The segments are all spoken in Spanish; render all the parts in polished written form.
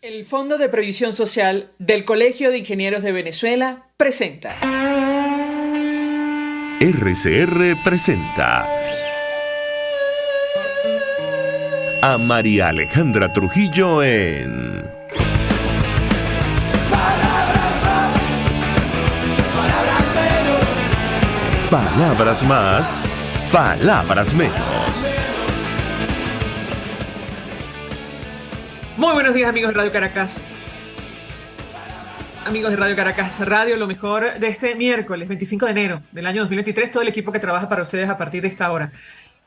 El Fondo de Previsión Social del Colegio de Ingenieros de Venezuela presenta RCR presenta a María Alejandra Trujillo en Palabras más, palabras menos. Muy buenos días, amigos de Radio Caracas. Amigos de Radio Caracas Radio, lo mejor de este miércoles 25 de enero del año 2023, todo el equipo que trabaja para ustedes a partir de esta hora.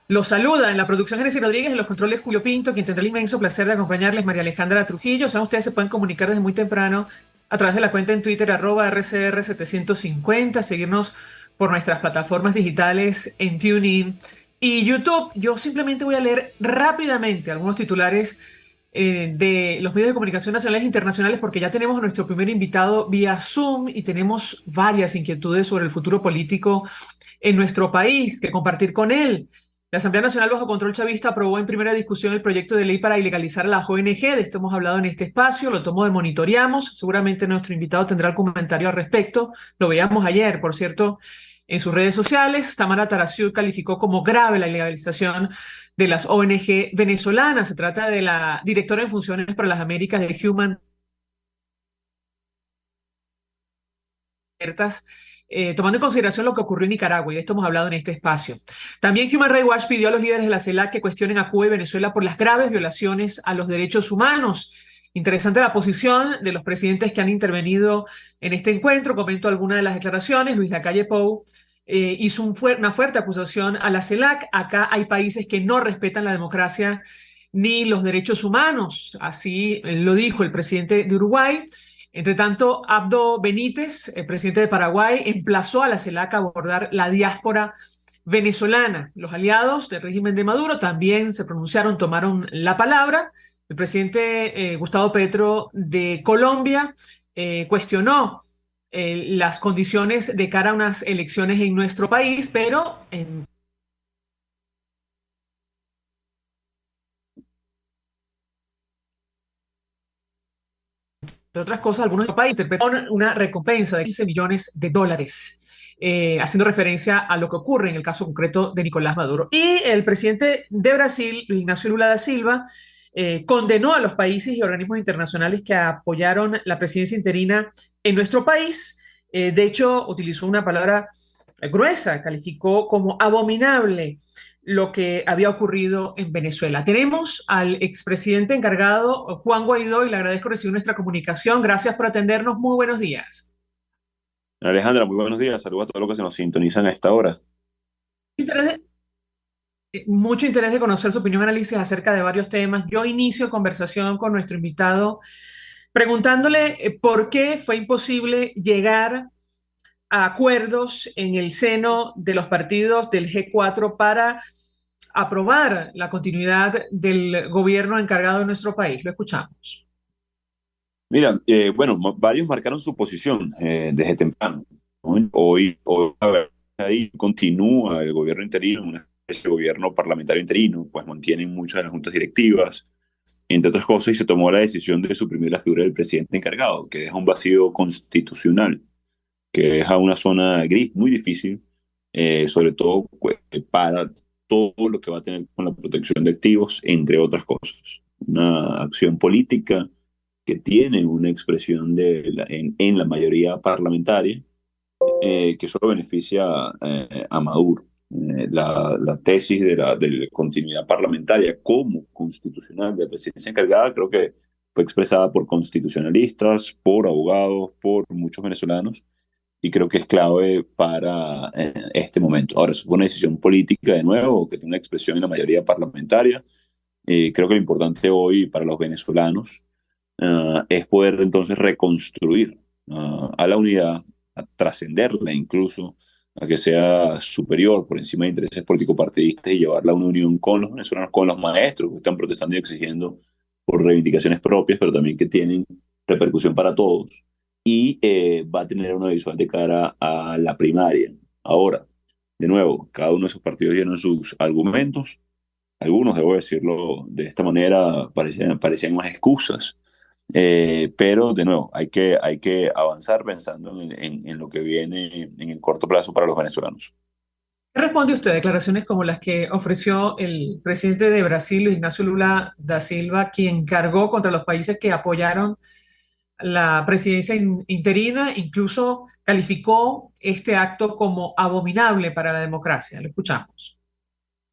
Los saluda en la producción Génesis Rodríguez, en los controles Julio Pinto, quien tendrá el inmenso placer de acompañarles, María Alejandra Trujillo. Saben, ustedes se pueden comunicar desde muy temprano a través de la cuenta en Twitter @RCR750, seguirnos por nuestras plataformas digitales en TuneIn y YouTube. Yo simplemente voy a leer rápidamente algunos titulares de los medios de comunicación nacionales e internacionales, porque ya tenemos a nuestro primer invitado vía Zoom y tenemos varias inquietudes sobre el futuro político en nuestro país que compartir con él. La Asamblea Nacional bajo control chavista aprobó en primera discusión el proyecto de ley para ilegalizar a las ONG. De esto hemos hablado en este espacio, lo tomo de Monitoreamos. Seguramente nuestro invitado tendrá el comentario al respecto. Lo veíamos ayer, por cierto, en sus redes sociales. Tamara Taraciú calificó como grave la ilegalización de las ONG venezolanas. Se trata de la directora en funciones para las Américas de Human Rights, tomando en consideración lo que ocurrió en Nicaragua, y de esto hemos hablado en este espacio. También Human Rights Watch pidió a los líderes de la CELAC que cuestionen a Cuba y Venezuela por las graves violaciones a los derechos humanos. Interesante la posición de los presidentes que han intervenido en este encuentro. Comento algunas de las declaraciones. Luis Lacalle Pou hizo una fuerte acusación a la CELAC. Acá hay países que no respetan la democracia ni los derechos humanos. Así lo dijo el presidente de Uruguay. Entre tanto, Abdo Benítez, el presidente de Paraguay, emplazó a la CELAC a abordar la diáspora venezolana. Los aliados del régimen de Maduro también se pronunciaron, tomaron la palabra. El presidente Gustavo Petro de Colombia cuestionó las condiciones de cara a unas elecciones en nuestro país, pero entre otras cosas, algunos países interpretaron una recompensa de 15 millones de dólares, haciendo referencia a lo que ocurre en el caso concreto de Nicolás Maduro. Y el presidente de Brasil, Luis Ignacio Lula da Silva, condenó a los países y organismos internacionales que apoyaron la presidencia interina en nuestro país. De hecho, utilizó una palabra gruesa, calificó como abominable lo que había ocurrido en Venezuela. Tenemos al expresidente encargado, Juan Guaidó, y le agradezco recibir nuestra comunicación. Gracias por atendernos. Muy buenos días. Alejandra, muy buenos días. Saludos a todos los que se nos sintonizan a esta hora. Mucho interés de conocer su opinión, análisis acerca de varios temas. Yo inicio conversación con nuestro invitado preguntándole por qué fue imposible llegar a acuerdos en el seno de los partidos del G4 para aprobar la continuidad del gobierno encargado de nuestro país. Lo escuchamos. Mira, bueno, varios marcaron su posición desde temprano, ¿no? Hoy ahí continúa el gobierno interino, una especie de gobierno parlamentario interino, pues mantienen muchas de las juntas directivas, entre otras cosas, y se tomó la decisión de suprimir la figura del presidente encargado, que deja un vacío constitucional, que deja una zona gris muy difícil, sobre todo pues, para todo lo que va a tener con la protección de activos, entre otras cosas. Una acción política que tiene una expresión en la mayoría parlamentaria, que solo beneficia a Maduro. La tesis de la continuidad parlamentaria como constitucional de la presidencia encargada creo que fue expresada por constitucionalistas, por abogados, por muchos venezolanos, y creo que es clave para este momento. Ahora, eso fue una decisión política de nuevo, que tiene una expresión en la mayoría parlamentaria. Creo que lo importante hoy para los venezolanos es poder entonces reconstruir a la unidad, a trascenderla incluso, a que sea superior por encima de intereses político-partidistas y llevarla a una unión con los venezolanos, con los maestros que están protestando y exigiendo por reivindicaciones propias, pero también que tienen repercusión para todos. Y va a tener una visual de cara a la primaria. Ahora, de nuevo, cada uno de esos partidos tienen sus argumentos. Algunos, debo decirlo de esta manera, parecían más excusas. Pero de nuevo, hay que avanzar pensando en lo que viene en el corto plazo para los venezolanos. ¿Qué responde usted a declaraciones como las que ofreció el presidente de Brasil, Luis Ignacio Lula da Silva, quien cargó contra los países que apoyaron la presidencia interina, incluso calificó este acto como abominable para la democracia? Lo escuchamos.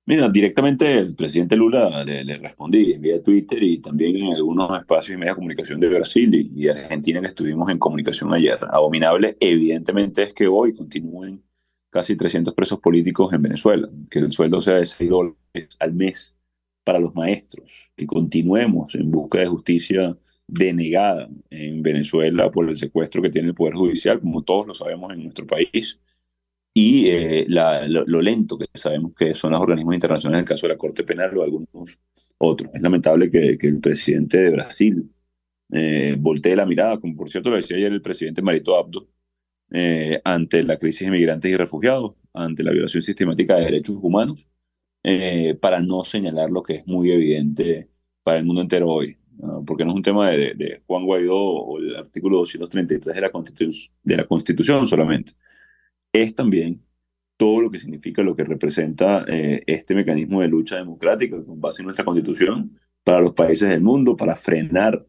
Mira, directamente el presidente Lula le respondí vía Twitter y también en algunos espacios y medios de comunicación de Brasil y Argentina que estuvimos en comunicación ayer. Abominable, evidentemente, es que hoy continúen casi 300 presos políticos en Venezuela, que el sueldo sea de $6 al mes para los maestros, que continuemos en busca de justicia denegada en Venezuela por el secuestro que tiene el Poder Judicial, como todos lo sabemos en nuestro país y lo lento que sabemos que son los organismos internacionales en el caso de la Corte Penal o algunos otros. Es lamentable que el presidente de Brasil voltee la mirada, como por cierto lo decía ayer el presidente Marito Abdo, ante la crisis de migrantes y refugiados, ante la violación sistemática de derechos humanos, para no señalar lo que es muy evidente para el mundo entero hoy. Porque no es un tema de Juan Guaidó o el artículo 233 de de la Constitución solamente, es también todo lo que significa, lo que representa este mecanismo de lucha democrática con base en nuestra Constitución para los países del mundo, para frenar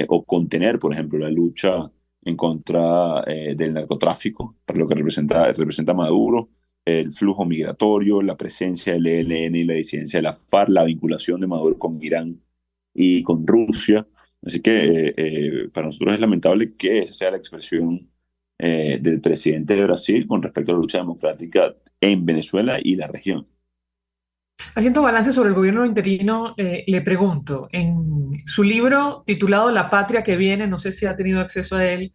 o contener, por ejemplo, la lucha en contra del narcotráfico, para lo que representa Maduro, el flujo migratorio, la presencia del ELN y la disidencia de la FARC, la vinculación de Maduro con Irán y con Rusia. Así que para nosotros es lamentable que esa sea la expresión del presidente de Brasil con respecto a la lucha democrática en Venezuela y la región. Haciendo balance sobre el gobierno interino, le pregunto, en su libro titulado La patria que viene, no sé si ha tenido acceso a él,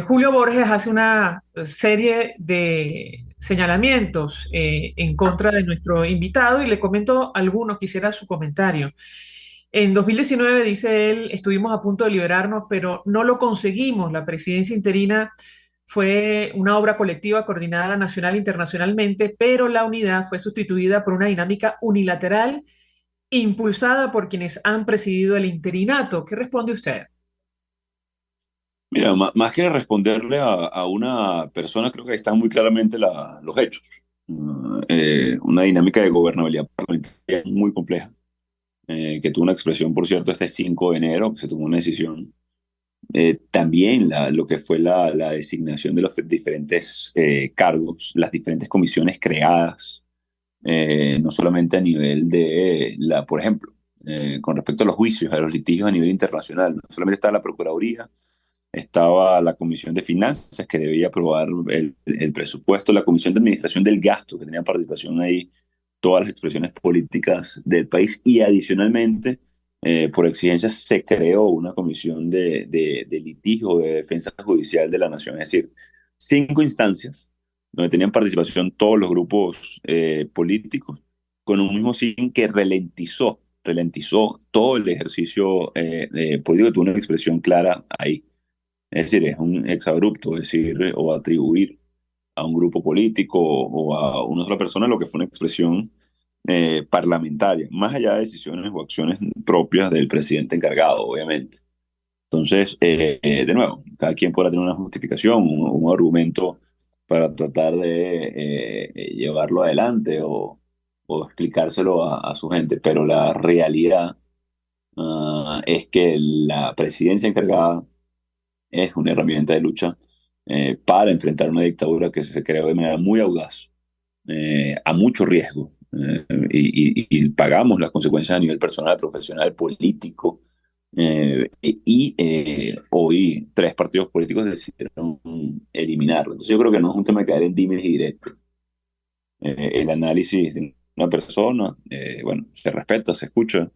Julio Borges hace una serie de señalamientos en contra de nuestro invitado y le comento algunos, quisiera su comentario. En 2019, dice él, estuvimos a punto de liberarnos, pero no lo conseguimos. La presidencia interina fue una obra colectiva coordinada nacional e internacionalmente, pero la unidad fue sustituida por una dinámica unilateral impulsada por quienes han presidido el interinato. ¿Qué responde usted? Mira, más que responderle a una persona, creo que están muy claramente los hechos. Una dinámica de gobernabilidad parlamentaria muy compleja, que tuvo una expresión, por cierto, este 5 de enero, que se tomó una decisión. También lo que fue la designación de los diferentes cargos, las diferentes comisiones creadas, no solamente a nivel por ejemplo, con respecto a los juicios, a los litigios a nivel internacional, no solamente está la Procuraduría, estaba la Comisión de Finanzas que debía aprobar el presupuesto, la Comisión de Administración del Gasto, que tenía participación ahí todas las expresiones políticas del país, y adicionalmente, por exigencias, se creó una comisión de litigio de defensa judicial de la nación, es decir, 5 instancias donde tenían participación todos los grupos políticos, con un mismo fin que ralentizó todo el ejercicio político, tuvo una expresión clara ahí. Es decir, es un exabrupto decir o atribuir a un grupo político o a una sola persona lo que fue una expresión parlamentaria, más allá de decisiones o acciones propias del presidente encargado, obviamente. Entonces, de nuevo, cada quien podrá tener una justificación, un argumento para tratar de llevarlo adelante o explicárselo a su gente, pero la realidad es que la presidencia encargada es una herramienta de lucha para enfrentar una dictadura que se creó de manera muy audaz, a mucho riesgo, y pagamos las consecuencias a nivel personal, profesional, político, hoy 3 partidos políticos decidieron eliminarlo. Entonces yo creo que no es un tema de caer en dimes y directos. El análisis de una persona, bueno, se respeta, se escucha,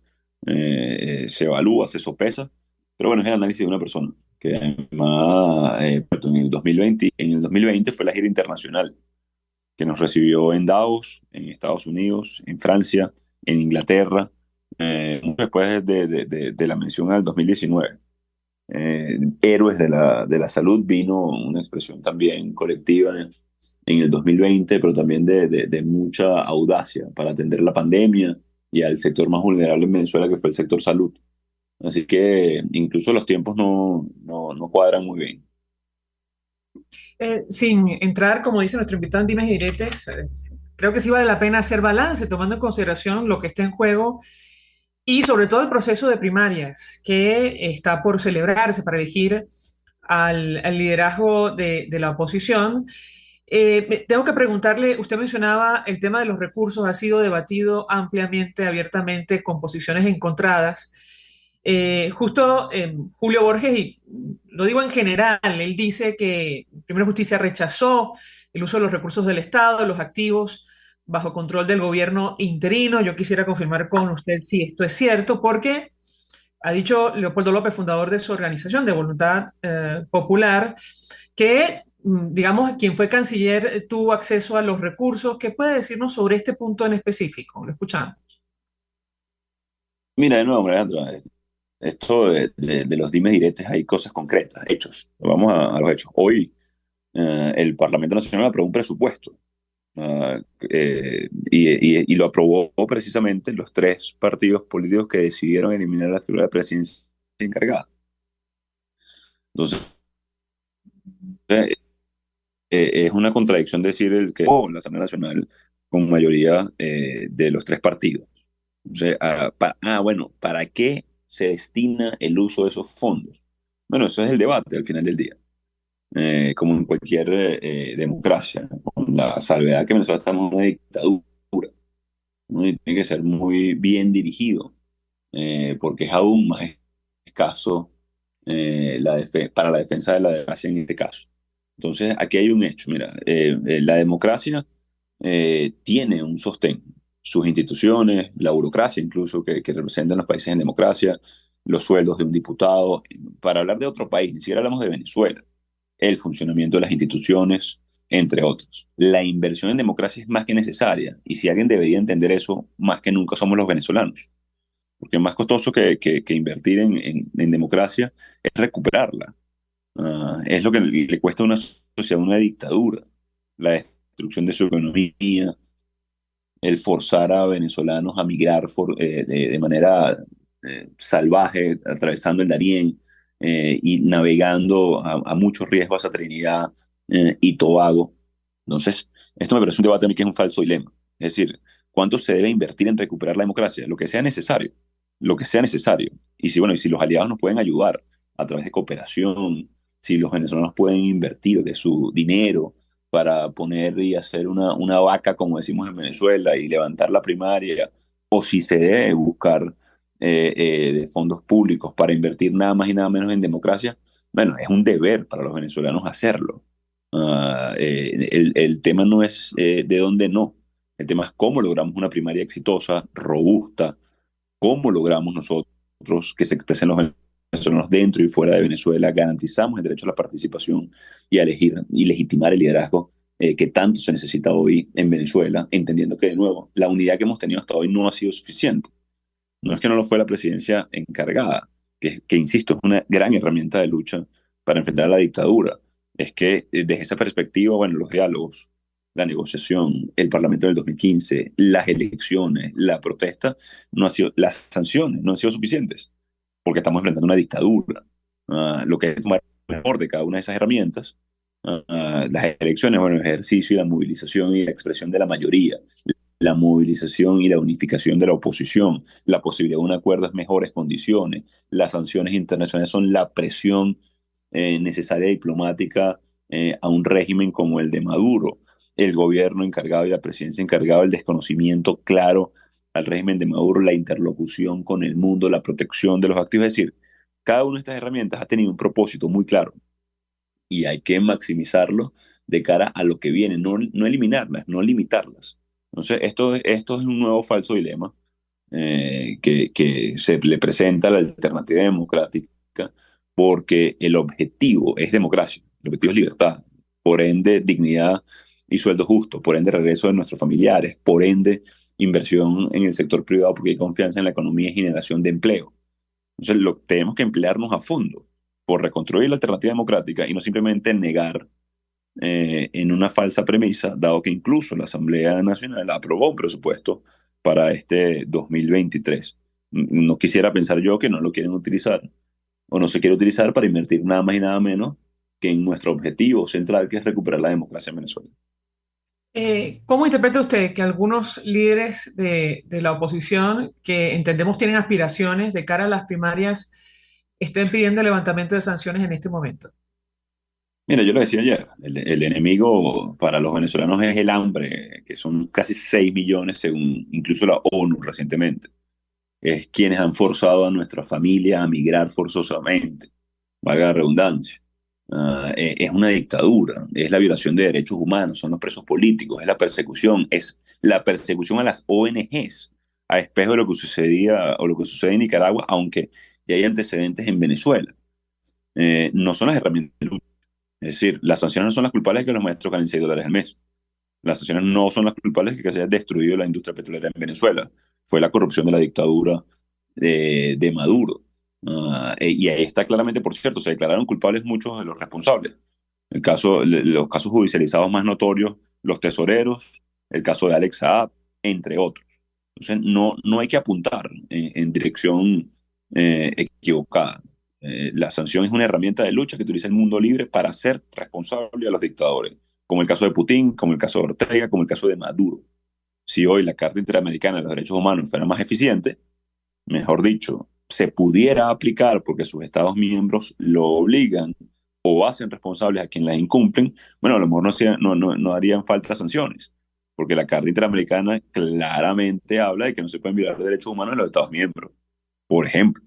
se evalúa, se sopesa, pero bueno, es el análisis de una persona que además en el 2020 fue la gira internacional que nos recibió en Davos, en Estados Unidos, en Francia, en Inglaterra, mucho después de la mención al 2019. Héroes de la salud vino una expresión también colectiva en el 2020, pero también de mucha audacia para atender la pandemia y al sector más vulnerable en Venezuela, que fue el sector salud. Así que incluso los tiempos no cuadran muy bien. Sin entrar, como dice nuestro invitado en dimes y diretes, creo que sí vale la pena hacer balance, tomando en consideración lo que está en juego y sobre todo el proceso de primarias que está por celebrarse para elegir al liderazgo de la oposición. Tengo que preguntarle, usted mencionaba el tema de los recursos, ha sido debatido ampliamente, abiertamente, con posiciones encontradas. Justo Julio Borges, y lo digo en general, él dice que Primero Justicia rechazó el uso de los recursos del Estado, los activos bajo control del gobierno interino. Yo quisiera confirmar con usted si esto es cierto, porque ha dicho Leopoldo López, fundador de su organización de Voluntad Popular, que, digamos, quien fue canciller tuvo acceso a los recursos. ¿Qué puede decirnos sobre este punto en específico? Lo escuchamos. Mira, de nuevo, Alejandro, esto de los dimes diretes hay cosas concretas, hechos. Vamos a los hechos. Hoy el Parlamento Nacional aprobó un presupuesto y lo aprobó precisamente los tres partidos políticos que decidieron eliminar la figura de presidencia encargada. Entonces, eh, es una contradicción decir el que la Asamblea Nacional con mayoría de los tres partidos. Entonces, bueno, ¿para qué se destina el uso de esos fondos? Bueno, eso es el debate al final del día, como en cualquier democracia, con la salvedad que nosotros estamos en una dictadura, ¿no? Y tiene que ser muy bien dirigido, porque es aún más escaso para la defensa de la democracia en este caso. Entonces, aquí hay un hecho, mira, la democracia tiene un sostén, sus instituciones, la burocracia incluso que representan los países en democracia, los sueldos de un diputado. Para hablar de otro país, ni siquiera hablamos de Venezuela, el funcionamiento de las instituciones, entre otros. La inversión en democracia es más que necesaria, y si alguien debería entender eso, más que nunca somos los venezolanos, porque es más costoso que invertir en democracia es recuperarla. Es lo que le cuesta a una sociedad, una dictadura, la destrucción de su economía, el forzar a venezolanos a migrar de manera salvaje, atravesando el Darién y navegando a muchos riesgos a Trinidad y Tobago. Entonces, esto me parece un debate a mí que es un falso dilema. Es decir, ¿cuánto se debe invertir en recuperar la democracia? Lo que sea necesario, lo que sea necesario. Y si, bueno, y si los aliados nos pueden ayudar a través de cooperación, si los venezolanos pueden invertir de su dinero para poner y hacer una vaca, como decimos en Venezuela, y levantar la primaria, o si se debe buscar de fondos públicos para invertir nada más y nada menos en democracia, bueno, es un deber para los venezolanos hacerlo. El tema no es de dónde no, el tema es cómo logramos una primaria exitosa, robusta, cómo logramos nosotros que se expresen los venezolanos dentro y fuera de Venezuela, garantizamos el derecho a la participación y a elegir y legitimar el liderazgo que tanto se necesita hoy en Venezuela, entendiendo que, de nuevo, la unidad que hemos tenido hasta hoy no ha sido suficiente. No es que no lo fue la presidencia encargada, que insisto, es una gran herramienta de lucha para enfrentar a la dictadura. Es que desde esa perspectiva, bueno, los diálogos, la negociación, el Parlamento del 2015, las elecciones, la protesta, las sanciones no han sido suficientes, porque estamos enfrentando una dictadura. Lo que es tomar el mejor de cada una de esas herramientas, las elecciones, bueno, el ejercicio y la movilización y la expresión de la mayoría, la movilización y la unificación de la oposición, la posibilidad de un acuerdo en mejores condiciones, las sanciones internacionales son la presión necesaria diplomática a un régimen como el de Maduro, el gobierno encargado y la presidencia encargada del desconocimiento claro al régimen de Maduro, la interlocución con el mundo, la protección de los activos. Es decir, cada una de estas herramientas ha tenido un propósito muy claro y hay que maximizarlo de cara a lo que viene, no eliminarlas, no limitarlas. Entonces, esto es un nuevo falso dilema que se le presenta a la alternativa democrática porque el objetivo es democracia, el objetivo es libertad, por ende dignidad y sueldo justo, por ende regreso de nuestros familiares, por ende inversión en el sector privado porque hay confianza en la economía y generación de empleo. Entonces, tenemos que emplearnos a fondo por reconstruir la alternativa democrática y no simplemente negar en una falsa premisa, dado que incluso la Asamblea Nacional aprobó un presupuesto para este 2023. No quisiera pensar yo que no lo quieren utilizar o no se quiere utilizar para invertir nada más y nada menos que en nuestro objetivo central, que es recuperar la democracia en Venezuela. ¿Cómo interpreta usted que algunos líderes de la oposición, que entendemos tienen aspiraciones de cara a las primarias, estén pidiendo el levantamiento de sanciones en este momento? Mira, yo lo decía ayer, el enemigo para los venezolanos es el hambre, que son casi 6 millones según incluso la ONU recientemente. Es quienes han forzado a nuestra familia a migrar forzosamente, valga la redundancia. Es una dictadura, es la violación de derechos humanos, son los presos políticos, es la persecución a las ONGs, a espejo de lo que sucedía o lo que sucede en Nicaragua, aunque ya hay antecedentes en Venezuela. No son las herramientas de lucha. Es decir, las sanciones no son las culpables de que los maestros ganen $6 al mes. Las sanciones no son las culpables de que se haya destruido la industria petrolera en Venezuela. Fue la corrupción de la dictadura de Maduro. Y ahí está claramente, por cierto, se declararon culpables muchos de los responsables. Los casos judicializados más notorios, los tesoreros, el caso de Alex Saab, entre otros. Entonces, no hay que apuntar en dirección equivocada. La sanción es una herramienta de lucha que utiliza el mundo libre para hacer responsable a los dictadores, como el caso de Putin, como el caso de Ortega, como el caso de Maduro. Si hoy la Carta Interamericana de los Derechos Humanos fuera más eficiente, mejor dicho, se pudiera aplicar porque sus Estados miembros lo obligan o hacen responsables a quien la incumplen, bueno, a lo mejor no harían falta sanciones, porque la Carta Interamericana claramente habla de que no se pueden violar derechos humanos en los Estados miembros, por ejemplo.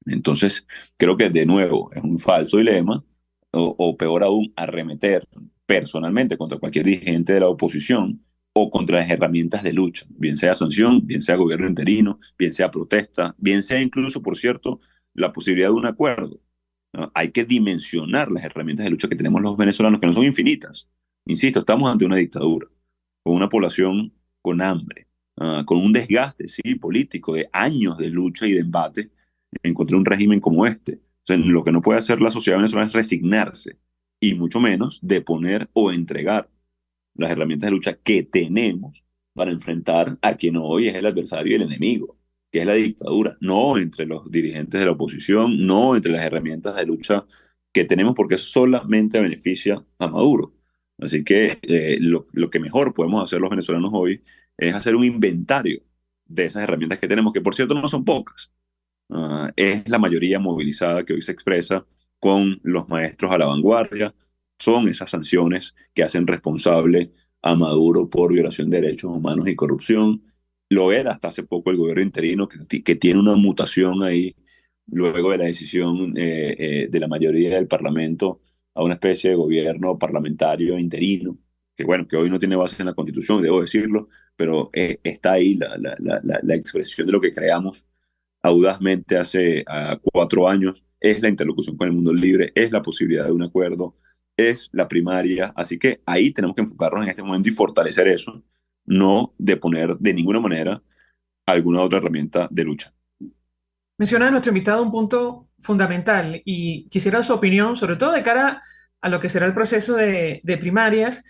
Entonces, creo que de nuevo es un falso dilema, o peor aún, arremeter personalmente contra cualquier dirigente de la oposición o contra las herramientas de lucha, bien sea sanción, bien sea gobierno interino, bien sea protesta, bien sea incluso, por cierto, la posibilidad de un acuerdo. ¿No? Hay que dimensionar las herramientas de lucha que tenemos los venezolanos, que no son infinitas. Insisto, estamos ante una dictadura, con una población con hambre, con un desgaste, sí, político de años de lucha y de embate en contra de un régimen como este. O sea, lo que no puede hacer la sociedad venezolana es resignarse, y mucho menos deponer o entregar las herramientas de lucha que tenemos para enfrentar a quien hoy es el adversario y el enemigo, que es la dictadura, no entre los dirigentes de la oposición, no entre las herramientas de lucha que tenemos, porque solamente beneficia a Maduro. Así que lo que mejor podemos hacer los venezolanos hoy es hacer un inventario de esas herramientas que tenemos, que por cierto no son pocas. Es la mayoría movilizada que hoy se expresa con los maestros a la vanguardia. Son esas sanciones que hacen responsable a Maduro por violación de derechos humanos y corrupción. Lo era hasta hace poco el gobierno interino, que tiene una mutación ahí, luego de la decisión de la mayoría del Parlamento a una especie de gobierno parlamentario interino, que bueno, que hoy no tiene base en la Constitución, debo decirlo, pero está ahí la expresión de lo que creamos audazmente hace 4 años, es la interlocución con el mundo libre, es la posibilidad de un acuerdo, es la primaria. Así que ahí tenemos que enfocarnos en este momento y fortalecer eso, no de poner de ninguna manera alguna otra herramienta de lucha. Menciona nuestro invitado un punto fundamental y quisiera su opinión, sobre todo de cara a lo que será el proceso de primarias.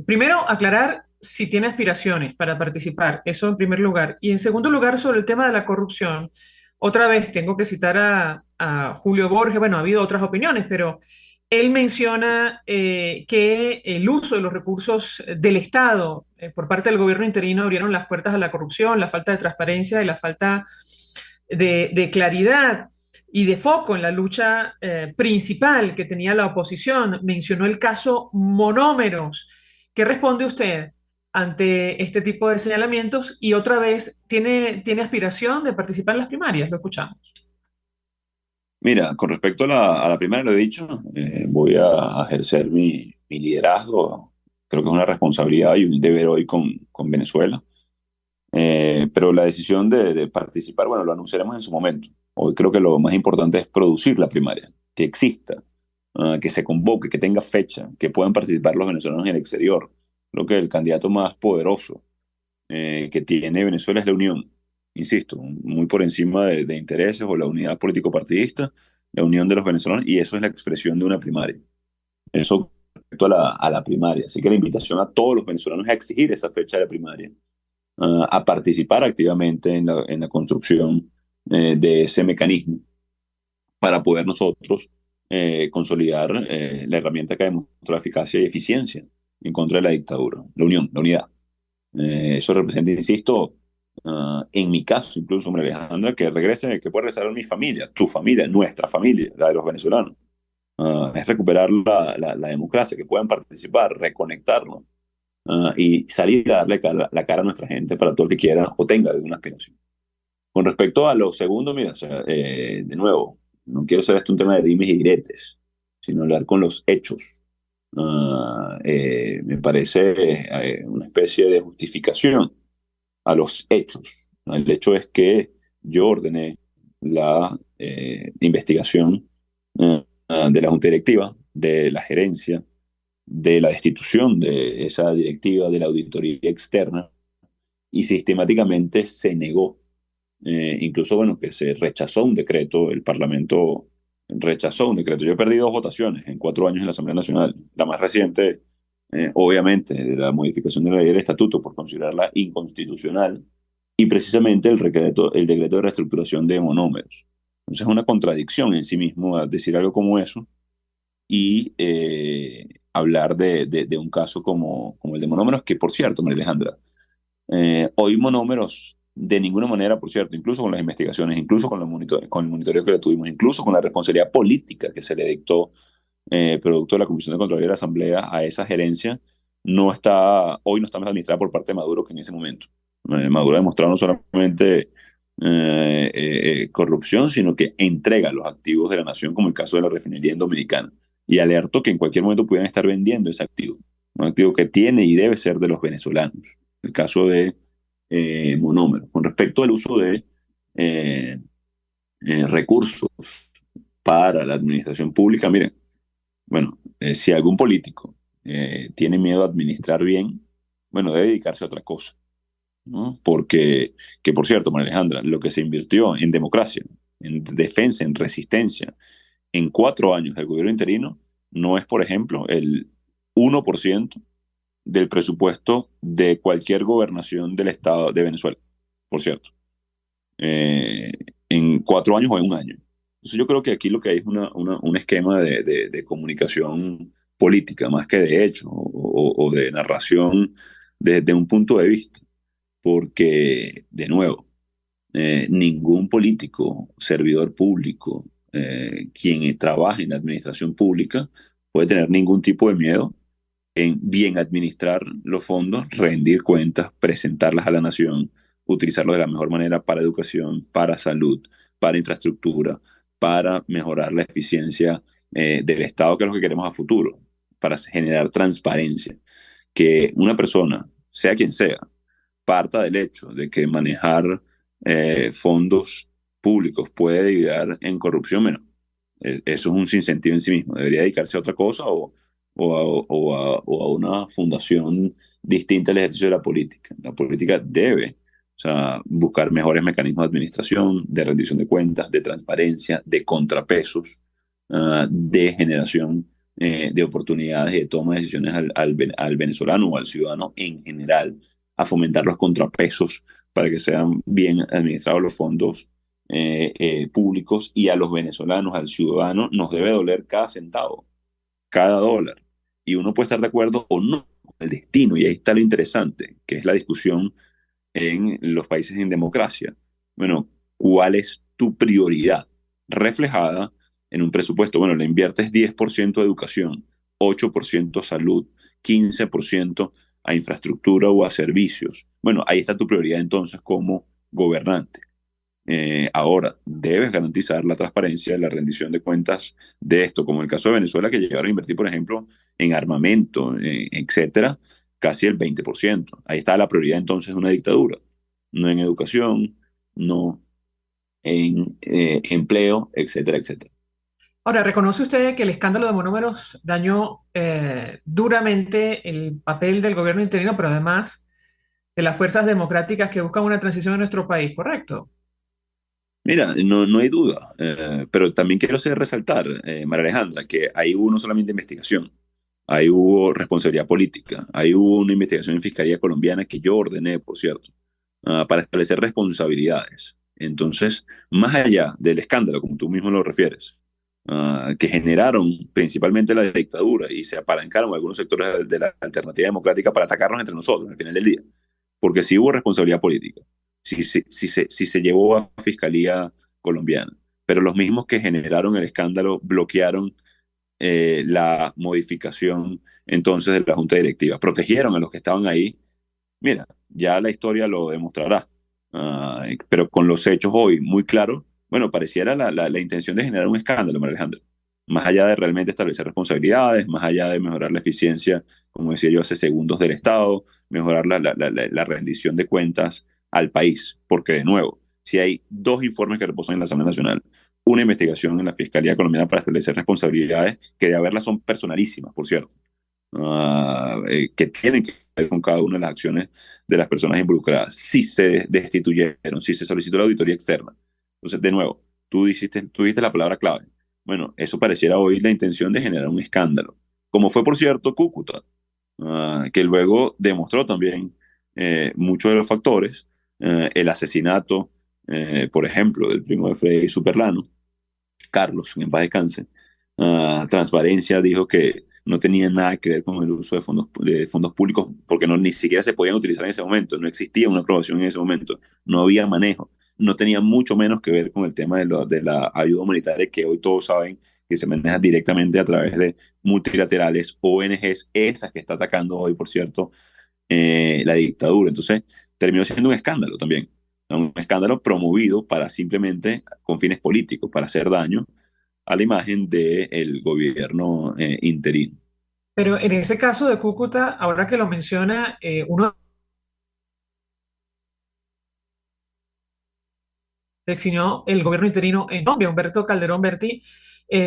Primero, aclarar si tiene aspiraciones para participar, eso en primer lugar. Y en segundo lugar, sobre el tema de la corrupción. Otra vez tengo que citar a Julio Borges, bueno, ha habido otras opiniones, pero él menciona que el uso de los recursos del Estado por parte del gobierno interino abrieron las puertas a la corrupción, la falta de transparencia y la falta de claridad y de foco en la lucha principal que tenía la oposición. Mencionó el caso Monómeros. ¿Qué responde usted ante este tipo de señalamientos? Y otra vez, ¿tiene aspiración de participar en las primarias? Lo escuchamos. Mira, con respecto a la primera, lo he dicho, voy a ejercer mi liderazgo. Creo que es una responsabilidad y un deber hoy con Venezuela. Pero la decisión de participar, bueno, lo anunciaremos en su momento. Hoy creo que lo más importante es producir la primaria, que exista, que se convoque, que tenga fecha, que puedan participar los venezolanos en el exterior. Creo que el candidato más poderoso que tiene Venezuela es la unión. Insisto, muy por encima de intereses o la unidad político-partidista, la unión de los venezolanos, y eso es la expresión de una primaria. Eso respecto a la primaria. Así que la invitación a todos los venezolanos es a exigir esa fecha de primaria. a participar activamente en la construcción de ese mecanismo para poder nosotros consolidar la herramienta que ha demostrado eficacia y eficiencia en contra de la dictadura, la unión, la unidad. Eso representa, insisto, en mi caso, incluso, María Alejandra, que regrese, que pueda regresar a mi familia, tu familia, nuestra familia, la de los venezolanos. Es recuperar la democracia, que puedan participar, reconectarnos y salir a darle la cara a nuestra gente para todo el que quiera o tenga alguna aspiración. Con respecto a lo segundo, mira, o sea, de nuevo, no quiero ser esto un tema de dimes y diretes, sino hablar con los hechos. Me parece una especie de justificación a los hechos. El hecho es que yo ordené la investigación de la Junta Directiva, de la gerencia, de la destitución de esa directiva, de la auditoría externa, y sistemáticamente se negó. Incluso, bueno, que se rechazó un decreto, el Parlamento rechazó un decreto. Yo he perdido 2 votaciones en 4 años en la Asamblea Nacional. La más reciente, obviamente, de la modificación de la ley del estatuto por considerarla inconstitucional y precisamente el decreto de reestructuración de monómeros. Entonces es una contradicción en sí mismo decir algo como eso y hablar de un caso como el de monómeros, que por cierto, María Alejandra, hoy monómeros de ninguna manera, por cierto, incluso con las investigaciones, incluso con el monitoreo que le tuvimos, incluso con la responsabilidad política que se le dictó producto de la Comisión de Contraloría de la Asamblea a esa gerencia, hoy no está más administrada por parte de Maduro que en ese momento. Maduro ha demostrado no solamente corrupción, sino que entrega los activos de la nación, como el caso de la refinería en Dominicana, y alertó que en cualquier momento pudieran estar vendiendo ese activo, un activo que tiene y debe ser de los venezolanos. El caso de monómeros. Con respecto al uso de eh, recursos para la administración pública, miren, bueno, si algún político tiene miedo a administrar bien, bueno, debe dedicarse a otra cosa, ¿no? Porque, que por cierto, María Alejandra, lo que se invirtió en democracia, en defensa, en resistencia, en 4 años del gobierno interino, no es, por ejemplo, el 1% del presupuesto de cualquier gobernación del Estado de Venezuela, por cierto, eh, en 4 años o en un año. Entonces yo creo que aquí lo que hay es un esquema de comunicación política, más que de hecho, o de narración desde un punto de vista, porque, de nuevo, ningún político, servidor público, quien trabaje en la administración pública, puede tener ningún tipo de miedo en bien administrar los fondos, rendir cuentas, presentarlas a la nación, utilizarlos de la mejor manera para educación, para salud, para infraestructura, para mejorar la eficiencia del Estado, que es lo que queremos a futuro, para generar transparencia. Que una persona, sea quien sea, parta del hecho de que manejar fondos públicos puede derivar en corrupción, bueno, eso es un sinsentido en sí mismo. Debería dedicarse a otra cosa o a una fundación distinta al ejercicio de la política. La política debe, o sea, buscar mejores mecanismos de administración, de rendición de cuentas, de transparencia, de contrapesos, de generación de oportunidades y de toma de decisiones al venezolano o al ciudadano en general, a fomentar los contrapesos para que sean bien administrados los fondos públicos, y a los venezolanos, al ciudadano, nos debe doler cada centavo, cada dólar. Y uno puede estar de acuerdo o no con el destino, y ahí está lo interesante, que es la discusión en los países en democracia. Bueno, ¿cuál es tu prioridad? Reflejada en un presupuesto. Bueno, le inviertes 10% a educación, 8% a salud, 15% a infraestructura o a servicios. Bueno, ahí está tu prioridad entonces como gobernante. Ahora, debes garantizar la transparencia, la rendición de cuentas de esto, como el caso de Venezuela, que llegaron a invertir, por ejemplo, en armamento, etcétera, casi el 20%. Ahí está la prioridad entonces de una dictadura, no en educación, no en empleo, etcétera, etcétera. Ahora, ¿reconoce usted que el escándalo de monómeros dañó duramente el papel del gobierno interino, pero además de las fuerzas democráticas que buscan una transición en nuestro país, correcto? Mira, no hay duda, pero también quiero resaltar, María Alejandra, que ahí hubo no solamente investigación, ahí hubo responsabilidad política, ahí hubo una investigación en Fiscalía colombiana que yo ordené, por cierto, para establecer responsabilidades. Entonces, más allá del escándalo, como tú mismo lo refieres, que generaron principalmente la dictadura y se apalancaron algunos sectores de la alternativa democrática para atacarnos entre nosotros al final del día, porque sí hubo responsabilidad política, sí se llevó a fiscalía colombiana, pero los mismos que generaron el escándalo bloquearon la modificación entonces de la junta directiva, protegieron a los que estaban ahí. Mira, ya la historia lo demostrará. Pero con los hechos hoy muy claros, bueno, pareciera la intención de generar un escándalo, María Alejandra. Más allá de realmente establecer responsabilidades, más allá de mejorar la eficiencia, como decía yo hace segundos, del Estado, mejorar la rendición de cuentas al país. Porque, de nuevo, si hay dos informes que reposan en la Asamblea Nacional, una investigación en la Fiscalía Colombiana para establecer responsabilidades, que de haberlas son personalísimas, por cierto, que tienen que ver con cada una de las acciones de las personas involucradas, si se destituyeron, si se solicitó la auditoría externa. Entonces, de nuevo, tú dijiste la palabra clave. Bueno, eso pareciera hoy la intención de generar un escándalo, como fue, por cierto, Cúcuta, que luego demostró también muchos de los factores, el asesinato, por ejemplo, del primo de Freddy Superlano, Carlos, en paz descanse. Transparencia dijo que no tenía nada que ver con el uso de fondos públicos porque no, ni siquiera se podían utilizar en ese momento, no existía una aprobación en ese momento, no había manejo, no tenía mucho menos que ver con el tema de la ayuda humanitaria que hoy todos saben que se maneja directamente a través de multilaterales, ONGs, esas que está atacando hoy, por cierto, la dictadura. Entonces, terminó siendo un escándalo también, un escándalo promovido para simplemente, con fines políticos, para hacer daño a la imagen del gobierno interino. Pero en ese caso de Cúcuta, ahora que lo menciona, uno designó el gobierno interino en Colombia, Humberto Calderón Berti,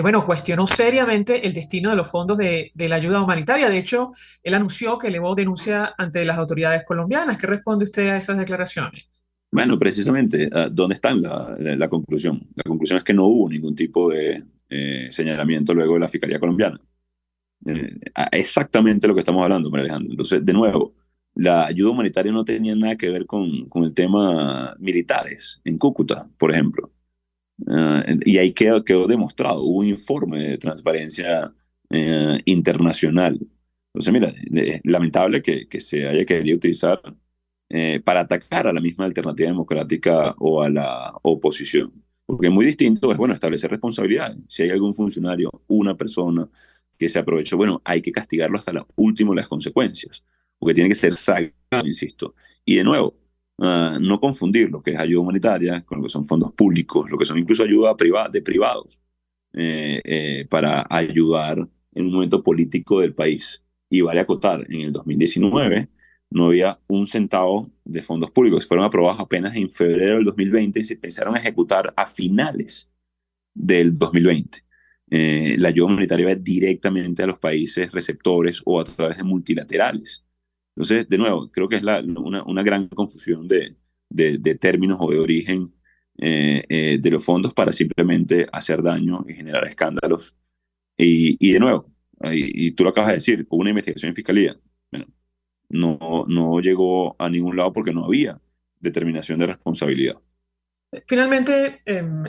bueno, cuestionó seriamente el destino de los fondos de la ayuda humanitaria. De hecho, él anunció que elevó denuncia ante las autoridades colombianas. ¿Qué responde usted a esas declaraciones? Bueno, precisamente, ¿dónde está la conclusión? La conclusión es que no hubo ningún tipo de señalamiento luego de la Fiscalía Colombiana. Exactamente lo que estamos hablando, María Alejandra. Entonces, de nuevo, la ayuda humanitaria no tenía nada que ver con el tema militares en Cúcuta, por ejemplo. Y ahí quedó demostrado, hubo un informe de transparencia internacional. Entonces, mira, es lamentable que se haya querido utilizar para atacar a la misma alternativa democrática o a la oposición. Porque muy distinto es, bueno, establecer responsabilidades. Si hay algún funcionario, una persona que se aprovechó, bueno, hay que castigarlo hasta la última de las consecuencias, porque tiene que ser sagrado, insisto. Y de nuevo, no confundir lo que es ayuda humanitaria con lo que son fondos públicos, lo que son incluso ayuda privada, de privados, para ayudar en un momento político del país. Y vale acotar, en el 2019 no había un centavo de fondos públicos, fueron aprobados apenas en febrero del 2020 y se empezaron a ejecutar a finales del 2020. La ayuda humanitaria va directamente a los países receptores o a través de multilaterales. Entonces, de nuevo, creo que es una gran confusión de términos o de origen de los fondos para simplemente hacer daño y generar escándalos. Y de nuevo, y tú lo acabas de decir, hubo una investigación en fiscalía. Bueno, no llegó a ningún lado porque no había determinación de responsabilidad. Finalmente,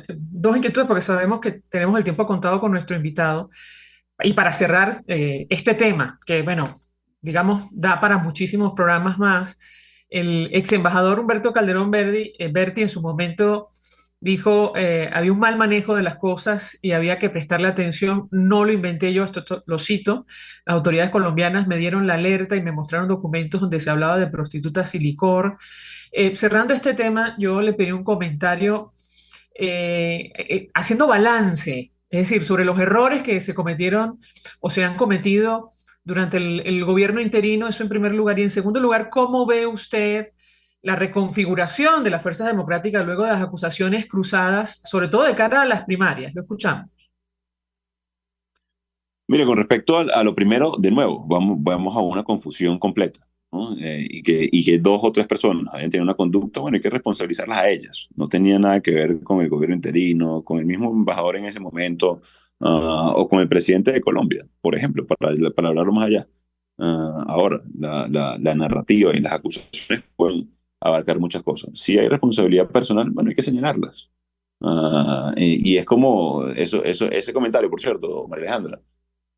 dos inquietudes porque sabemos que tenemos el tiempo contado con nuestro invitado. Y para cerrar este tema, que bueno, digamos, da para muchísimos programas más, el ex embajador Humberto Calderón Berti en su momento dijo, había un mal manejo de las cosas y había que prestarle atención. No lo inventé yo, esto lo cito. Las autoridades colombianas me dieron la alerta y me mostraron documentos donde se hablaba de prostitutas y licor. Cerrando este tema, yo le pedí un comentario haciendo balance, es decir, sobre los errores que se cometieron o se han cometido durante el gobierno interino, eso en primer lugar. Y en segundo lugar, ¿cómo ve usted la reconfiguración de las fuerzas democráticas luego de las acusaciones cruzadas, sobre todo de cara a las primarias? Lo escuchamos. Mire, con respecto a lo primero, de nuevo, vamos a una confusión completa, ¿no? Y que dos o tres personas hayan tenido una conducta, bueno, hay que responsabilizarlas a ellas. No tenía nada que ver con el gobierno interino, con el mismo embajador en ese momento, o con el presidente de Colombia, por ejemplo, para hablarlo más allá. Ahora, la narrativa y las acusaciones fueron abarcar muchas cosas. Si hay responsabilidad personal, bueno, hay que señalarlas. Y es como ese comentario, por cierto, María Alejandra,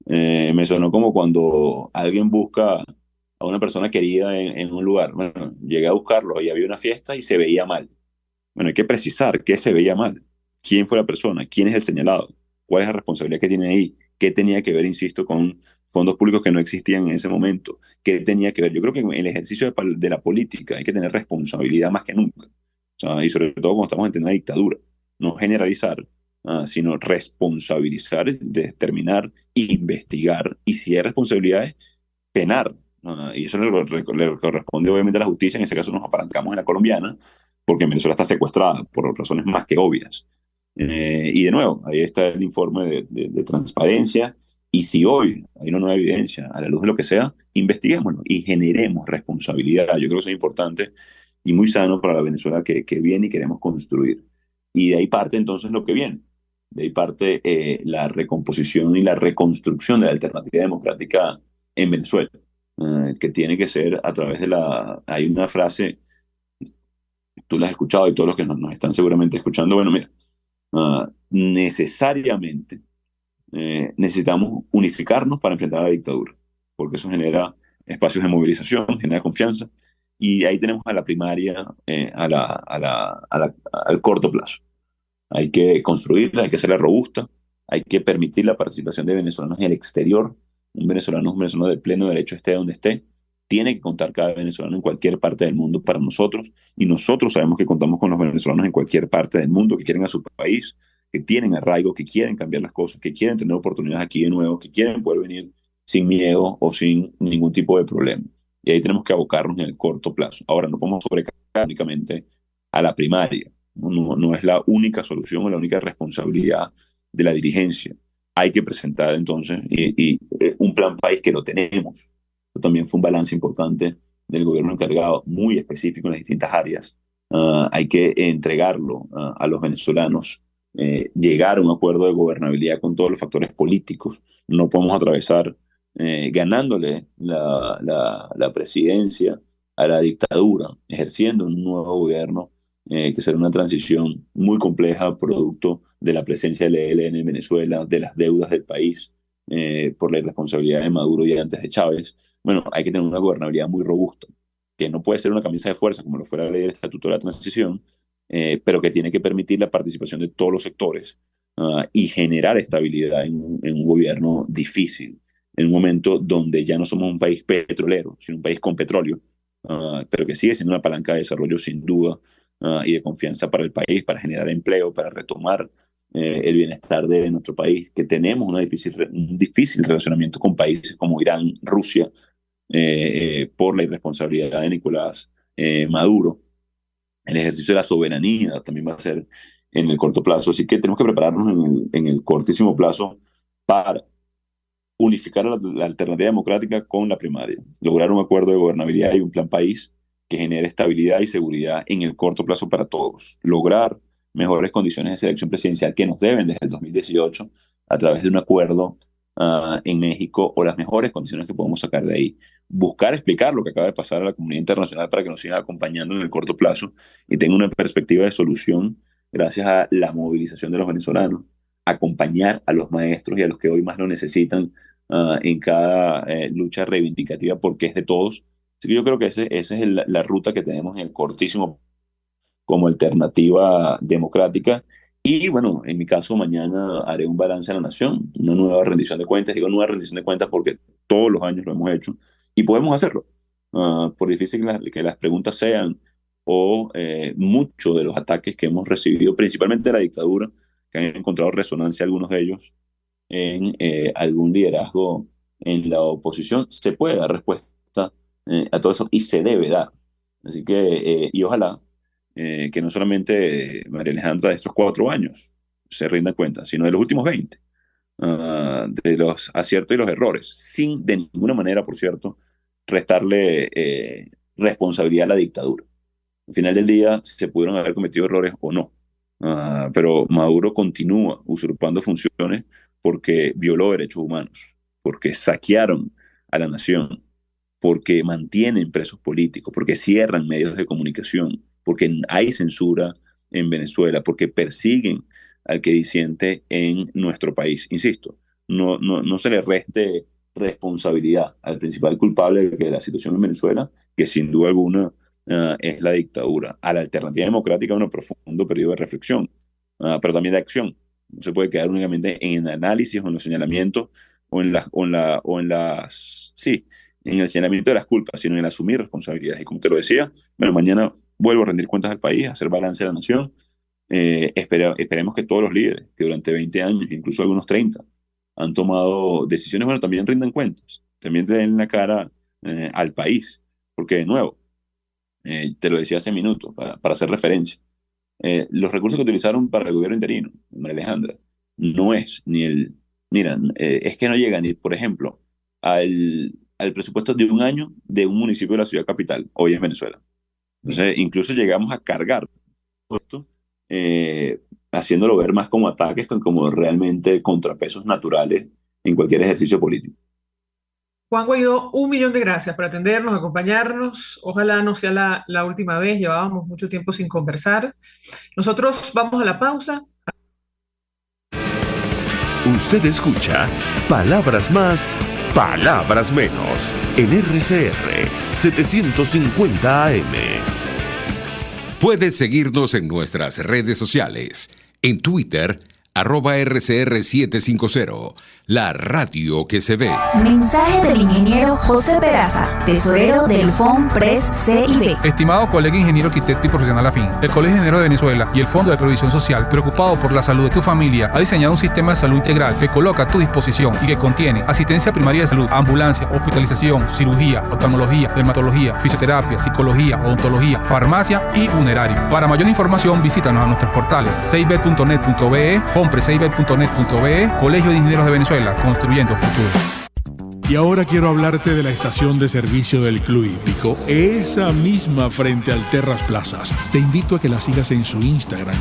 me sonó como cuando alguien busca a una persona querida en un lugar. Bueno, llegué a buscarlo y había una fiesta y se veía mal. Bueno, hay que precisar qué se veía mal, quién fue la persona, quién es el señalado, cuál es la responsabilidad que tiene ahí, qué tenía que ver, insisto, con fondos públicos que no existían en ese momento, qué tenía que ver. Yo creo que en el ejercicio de la política hay que tener responsabilidad más que nunca. O sea, y sobre todo cuando estamos en una dictadura, no generalizar, sino responsabilizar, determinar, investigar, y si hay responsabilidades, penar. Y eso le corresponde obviamente a la justicia. En ese caso nos apalancamos en la colombiana, porque Venezuela está secuestrada por razones más que obvias. Y de nuevo, ahí está el informe de transparencia. Y si hoy hay una nueva evidencia, a la luz de lo que sea, investiguémoslo y generemos responsabilidad. Yo creo que eso es importante y muy sano para la Venezuela que viene y queremos construir. Y de ahí parte entonces lo que viene. De ahí parte la recomposición y la reconstrucción de la alternativa democrática en Venezuela, que tiene que ser a través de la... Hay una frase, tú la has escuchado y todos los que nos están seguramente escuchando, bueno, mira, necesariamente necesitamos unificarnos para enfrentar a la dictadura, porque eso genera espacios de movilización, genera confianza, y ahí tenemos a la primaria, al corto plazo. Hay que construirla, hay que hacerla robusta, hay que permitir la participación de venezolanos en el exterior. Un venezolano de pleno derecho esté donde esté, tiene que contar cada venezolano en cualquier parte del mundo para nosotros, y nosotros sabemos que contamos con los venezolanos en cualquier parte del mundo que quieren a su país, que tienen arraigo, que quieren cambiar las cosas, que quieren tener oportunidades aquí de nuevo, que quieren poder venir sin miedo o sin ningún tipo de problema. Y ahí tenemos que abocarnos en el corto plazo. Ahora, no podemos sobrecargar únicamente a la primaria. No es la única solución o la única responsabilidad de la dirigencia. Hay que presentar entonces un plan país, que lo tenemos. Eso también fue un balance importante del gobierno encargado, muy específico en las distintas áreas. Hay que entregarlo a los venezolanos, llegar a un acuerdo de gobernabilidad con todos los factores políticos. No podemos atravesar ganándole la presidencia a la dictadura, ejerciendo un nuevo gobierno, que será una transición muy compleja, producto de la presencia del ELN en Venezuela, de las deudas del país, por la irresponsabilidad de Maduro y antes de Chávez. Bueno, hay que tener una gobernabilidad muy robusta, que no puede ser una camisa de fuerza como lo fuera la ley del Estatuto de la Transición, pero que tiene que permitir la participación de todos los sectores, y generar estabilidad en un gobierno difícil, en un momento donde ya no somos un país petrolero, sino un país con petróleo, pero que sigue siendo una palanca de desarrollo sin duda, y de confianza para el país, para generar empleo, para retomar el bienestar de nuestro país, que tenemos un difícil relacionamiento con países como Irán, Rusia, por la irresponsabilidad de Nicolás Maduro. El ejercicio de la soberanía también va a ser en el corto plazo, así que tenemos que prepararnos en el cortísimo plazo para unificar la alternativa democrática con la primaria, lograr un acuerdo de gobernabilidad y un plan país que genere estabilidad y seguridad en el corto plazo para todos, lograr mejores condiciones de selección presidencial que nos deben desde el 2018 a través de un acuerdo en México, o las mejores condiciones que podemos sacar de ahí. Buscar explicar lo que acaba de pasar a la comunidad internacional para que nos siga acompañando en el corto plazo y tenga una perspectiva de solución gracias a la movilización de los venezolanos, acompañar a los maestros y a los que hoy más lo necesitan, en cada lucha reivindicativa, porque es de todos. Así que yo creo que esa es la ruta que tenemos en el cortísimo como alternativa democrática. Y bueno, en mi caso, mañana haré un balance a la nación, una nueva rendición de cuentas. Digo nueva rendición de cuentas porque todos los años lo hemos hecho y podemos hacerlo. Por difícil que las preguntas sean, o muchos de los ataques que hemos recibido, principalmente de la dictadura, que han encontrado resonancia algunos de ellos en algún liderazgo en la oposición, se puede dar respuesta a todo eso, y se debe dar. Así que, y ojalá que no solamente María Alejandra de estos 4 años se rinda cuenta, sino de los últimos 20, de los aciertos y los errores, sin de ninguna manera, por cierto, restarle responsabilidad a la dictadura. Al final del día se pudieron haber cometido errores o no. Pero Maduro continúa usurpando funciones porque violó derechos humanos, porque saquearon a la nación, porque mantienen presos políticos, porque cierran medios de comunicación, porque hay censura en Venezuela, porque persiguen al que disiente en nuestro país. Insisto, no se le reste responsabilidad al principal culpable de la situación en Venezuela, que sin duda alguna es la dictadura. A la alternativa democrática, un profundo periodo de reflexión, pero también de acción. No se puede quedar únicamente en el análisis o en los señalamientos sí, en el señalamiento de las culpas, sino en el asumir responsabilidades. Y como te lo decía, bueno, mañana vuelvo a rendir cuentas al país, a hacer balance de la nación. Esperemos que todos los líderes que durante 20 años, incluso algunos 30, han tomado decisiones, bueno, también rindan cuentas, también den la cara al país, porque de nuevo, te lo decía hace minutos, para hacer referencia, los recursos que utilizaron para el gobierno interino, María Alejandra, no es ni mira, es que no llega ni, por ejemplo, al presupuesto de un año de un municipio de la ciudad capital, hoy en Venezuela. Entonces, incluso llegamos a cargar esto, haciéndolo ver más como ataques que como realmente contrapesos naturales en cualquier ejercicio político. Juan Guaidó, 1.000.000 de gracias por atendernos, acompañarnos. Ojalá no sea la última vez, llevábamos mucho tiempo sin conversar. Nosotros vamos a la pausa. Usted escucha Palabras Más, Palabras Menos en RCR 750 AM. Puedes seguirnos en nuestras redes sociales. En Twitter, @RCR750, la radio que se ve. Mensaje del ingeniero José Peraza, tesorero del FONPRES CIB. Estimado colega ingeniero arquitecto y profesional afín, el Colegio de Ingenieros de Venezuela y el Fondo de Previsión Social, preocupado por la salud de tu familia, ha diseñado un sistema de salud integral que coloca a tu disposición y que contiene asistencia primaria de salud, ambulancia, hospitalización, cirugía, oftalmología, dermatología, fisioterapia, psicología, odontología, farmacia y funerario. Para mayor información, visítanos a nuestros portales cib.net.be, fonprescib.net.be, Colegio de Ingenieros de Venezuela, construyendo futuro. Y ahora quiero hablarte de la estación de servicio del Club Hípico, esa misma frente al Terras Plazas. Te invito a que la sigas en su Instagram,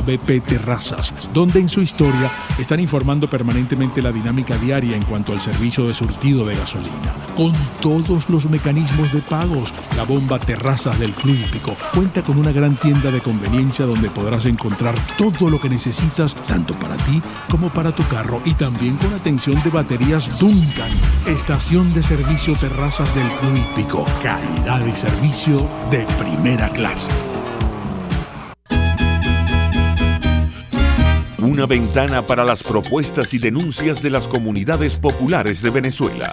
@bpterrazas, donde en su historia están informando permanentemente la dinámica diaria en cuanto al servicio de surtido de gasolina. Con todos los mecanismos de pagos, la bomba Terrazas del Club Hípico cuenta con una gran tienda de conveniencia donde podrás encontrar todo lo que necesitas, tanto para ti como para tu carro, y también con atención de baterías Duncan. Estación de servicio Terrazas del Club Hípico. Calidad y servicio de primera clase. Una ventana para las propuestas y denuncias de las comunidades populares de Venezuela.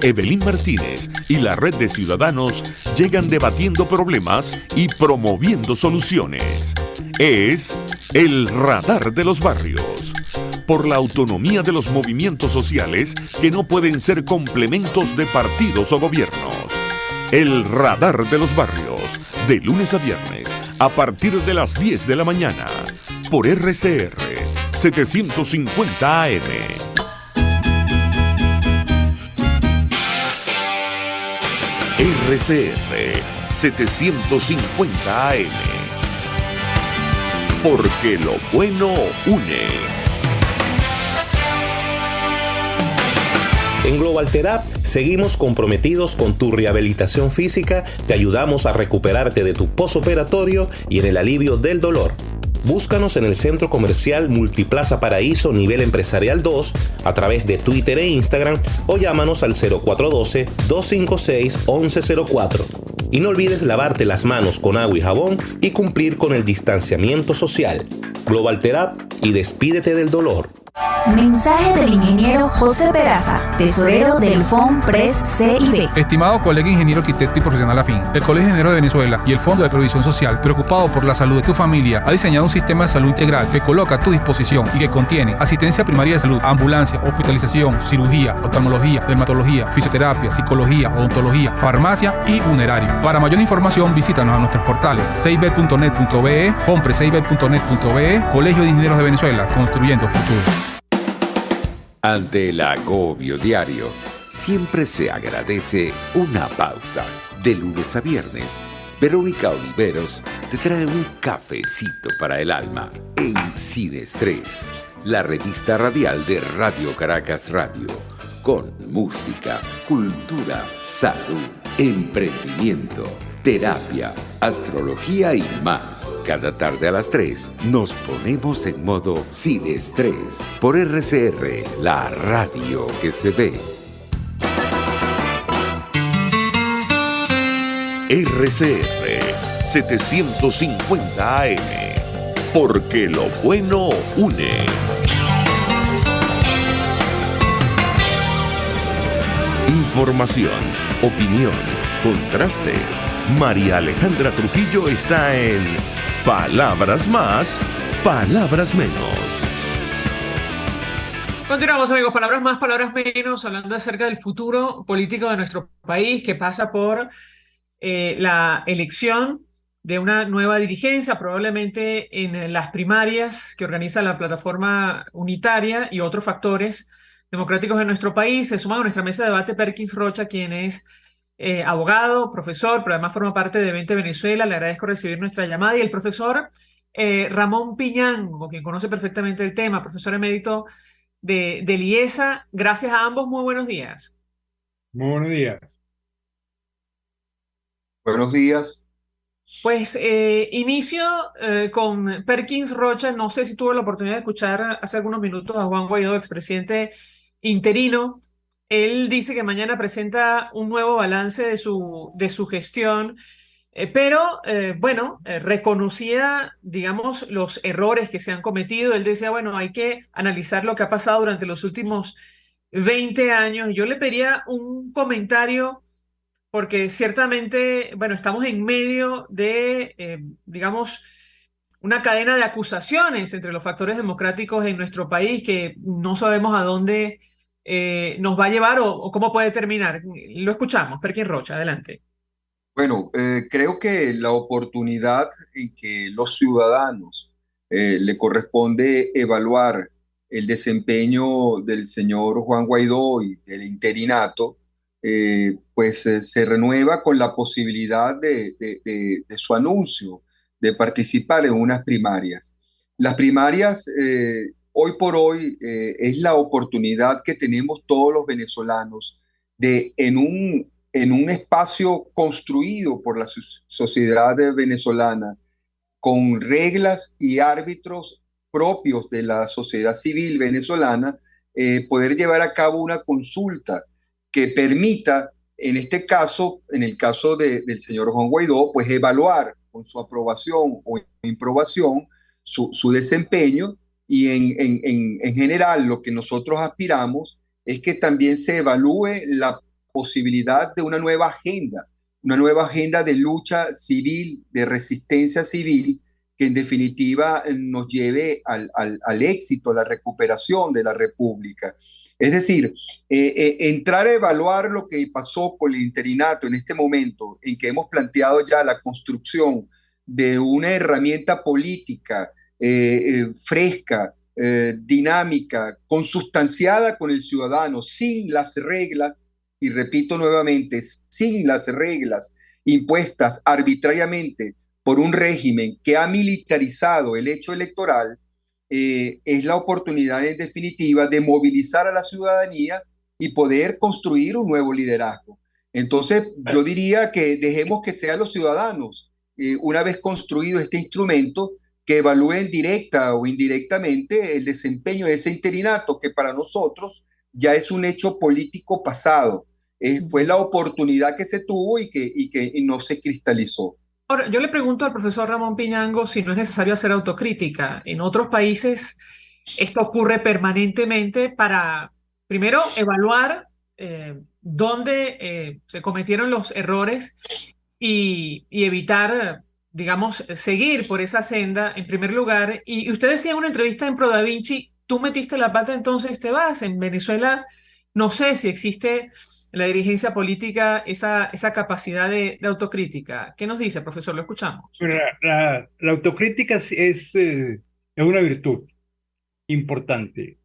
Evelyn Martínez y la Red de Ciudadanos llegan debatiendo problemas y promoviendo soluciones. Es el Radar de los Barrios. Por la autonomía de los movimientos sociales que no pueden ser complementos de partidos o gobiernos. El Radar de los Barrios, de lunes a viernes, a partir de las 10 de la mañana, por RCR 750 AM. RCR 750 AM. Porque lo bueno une. En Global Therap seguimos comprometidos con tu rehabilitación física, te ayudamos a recuperarte de tu posoperatorio y en el alivio del dolor. Búscanos en el Centro Comercial Multiplaza Paraíso Nivel Empresarial 2 a través de Twitter e Instagram o llámanos al 0412-256-1104. Y no olvides lavarte las manos con agua y jabón y cumplir con el distanciamiento social. Global Therap y despídete del dolor. Mensaje del ingeniero José Peraza, tesorero del FONPRES CIB. Estimado colega ingeniero arquitecto y profesional afín, el Colegio de Ingenieros de Venezuela y el Fondo de Previsión Social, preocupado por la salud de tu familia, ha diseñado un sistema de salud integral que coloca a tu disposición y que contiene asistencia primaria de salud, ambulancia, hospitalización, cirugía, oftalmología, dermatología, fisioterapia, psicología, odontología, farmacia y funerario. Para mayor información, visítanos a nuestros portales cib.net.be, fonprescib.net.be, Colegio de Ingenieros de Venezuela, construyendo futuro. Ante el agobio diario, siempre se agradece una pausa. De lunes a viernes, Verónica Oliveros te trae un cafecito para el alma en Sin Estrés, la revista radial de Radio Caracas Radio, con música, cultura, salud, emprendimiento, terapia, astrología y más. Cada tarde a las 3 nos ponemos en modo sin estrés por RCR, la radio que se ve. RCR 750 AM, porque lo bueno une. Información, opinión, contraste. María Alejandra Trujillo está en Palabras Más, Palabras Menos. Continuamos, amigos. Palabras más, palabras menos, hablando acerca del futuro político de nuestro país, que pasa por la elección de una nueva dirigencia, probablemente en las primarias que organiza la plataforma unitaria y otros factores democráticos de nuestro país. Se suma a nuestra mesa de debate Perkins Rocha, quien es abogado, profesor, pero además forma parte de 20 Venezuela. Le agradezco recibir nuestra llamada. Y el profesor Ramón Piñango, quien conoce perfectamente el tema, profesor emérito de IESA. Gracias a ambos, muy buenos días. Muy buenos días. Buenos días. Pues inicio con Perkins Rocha. No sé si tuvo la oportunidad de escuchar hace algunos minutos a Juan Guaidó, expresidente interino. Él dice que mañana presenta un nuevo balance de su gestión, pero bueno, reconocía, digamos, los errores que se han cometido. Él decía, bueno, hay que analizar lo que ha pasado durante los últimos 20 años. Yo le pediría un comentario porque ciertamente, bueno, estamos en medio de, digamos, una cadena de acusaciones entre los factores democráticos en nuestro país que no sabemos a dónde nos va a llevar o cómo puede terminar. Lo escuchamos. Perkins Rocha, adelante. Bueno, creo que la oportunidad en que los ciudadanos le corresponde evaluar el desempeño del señor Juan Guaidó y del interinato, pues se renueva con la posibilidad de su anuncio de participar en unas primarias. Las primarias, hoy por hoy, es la oportunidad que tenemos todos los venezolanos de, en un espacio construido por la sociedad venezolana, con reglas y árbitros propios de la sociedad civil venezolana, poder llevar a cabo una consulta que permita, en este caso, en el caso del señor Juan Guaidó, pues evaluar con su aprobación o improbación su desempeño, y en general lo que nosotros aspiramos es que también se evalúe la posibilidad de una nueva agenda de lucha civil, de resistencia civil, que en definitiva nos lleve al éxito, a la recuperación de la República. Es decir, entrar a evaluar lo que pasó con el interinato en este momento, en que hemos planteado ya la construcción de una herramienta política fresca, dinámica, consustanciada con el ciudadano, sin las reglas, y repito nuevamente, sin las reglas impuestas arbitrariamente por un régimen que ha militarizado el hecho electoral, es la oportunidad en definitiva de movilizar a la ciudadanía y poder construir un nuevo liderazgo. Entonces, yo diría que dejemos que sean los ciudadanos, una vez construido este instrumento, que evalúen directa o indirectamente el desempeño de ese interinato, que para nosotros ya es un hecho político pasado. Fue la oportunidad que se tuvo y que no se cristalizó. Ahora, yo le pregunto al profesor Ramón Piñango si no es necesario hacer autocrítica. En otros países esto ocurre permanentemente para, primero, evaluar dónde se cometieron los errores y evitar, digamos, seguir por esa senda en primer lugar. Y usted decía en una entrevista en Pro Da Vinci, tú metiste la pata, entonces te vas. En Venezuela no sé si existe la dirigencia política esa capacidad de autocrítica. ¿Qué nos dice, profesor? Lo escuchamos. Pero la autocrítica es una virtud importante.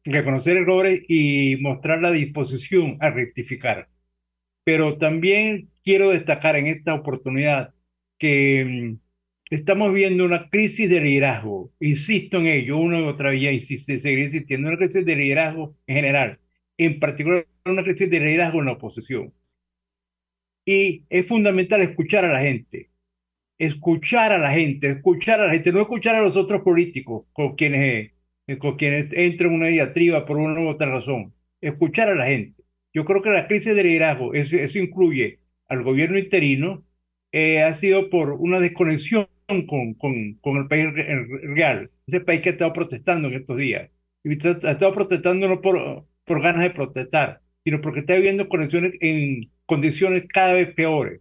Reconocer errores y mostrar la disposición a rectificar. Pero también quiero destacar en esta oportunidad que estamos viendo una crisis de liderazgo. Insisto en ello, una y otra vez, seguiré insistiendo, una crisis de liderazgo en general. en particular una crisis de liderazgo en la oposición. Y es fundamental escuchar a la gente, no escuchar a los otros políticos con quienes entran en una diatriba por una u otra razón. Escuchar a la gente. Yo creo que la crisis de liderazgo, eso incluye al gobierno interino, ha sido por una desconexión con el país real, ese país que ha estado protestando en estos días. Y ha estado protestando no por ganas de protestar, sino porque está viviendo en condiciones cada vez peores.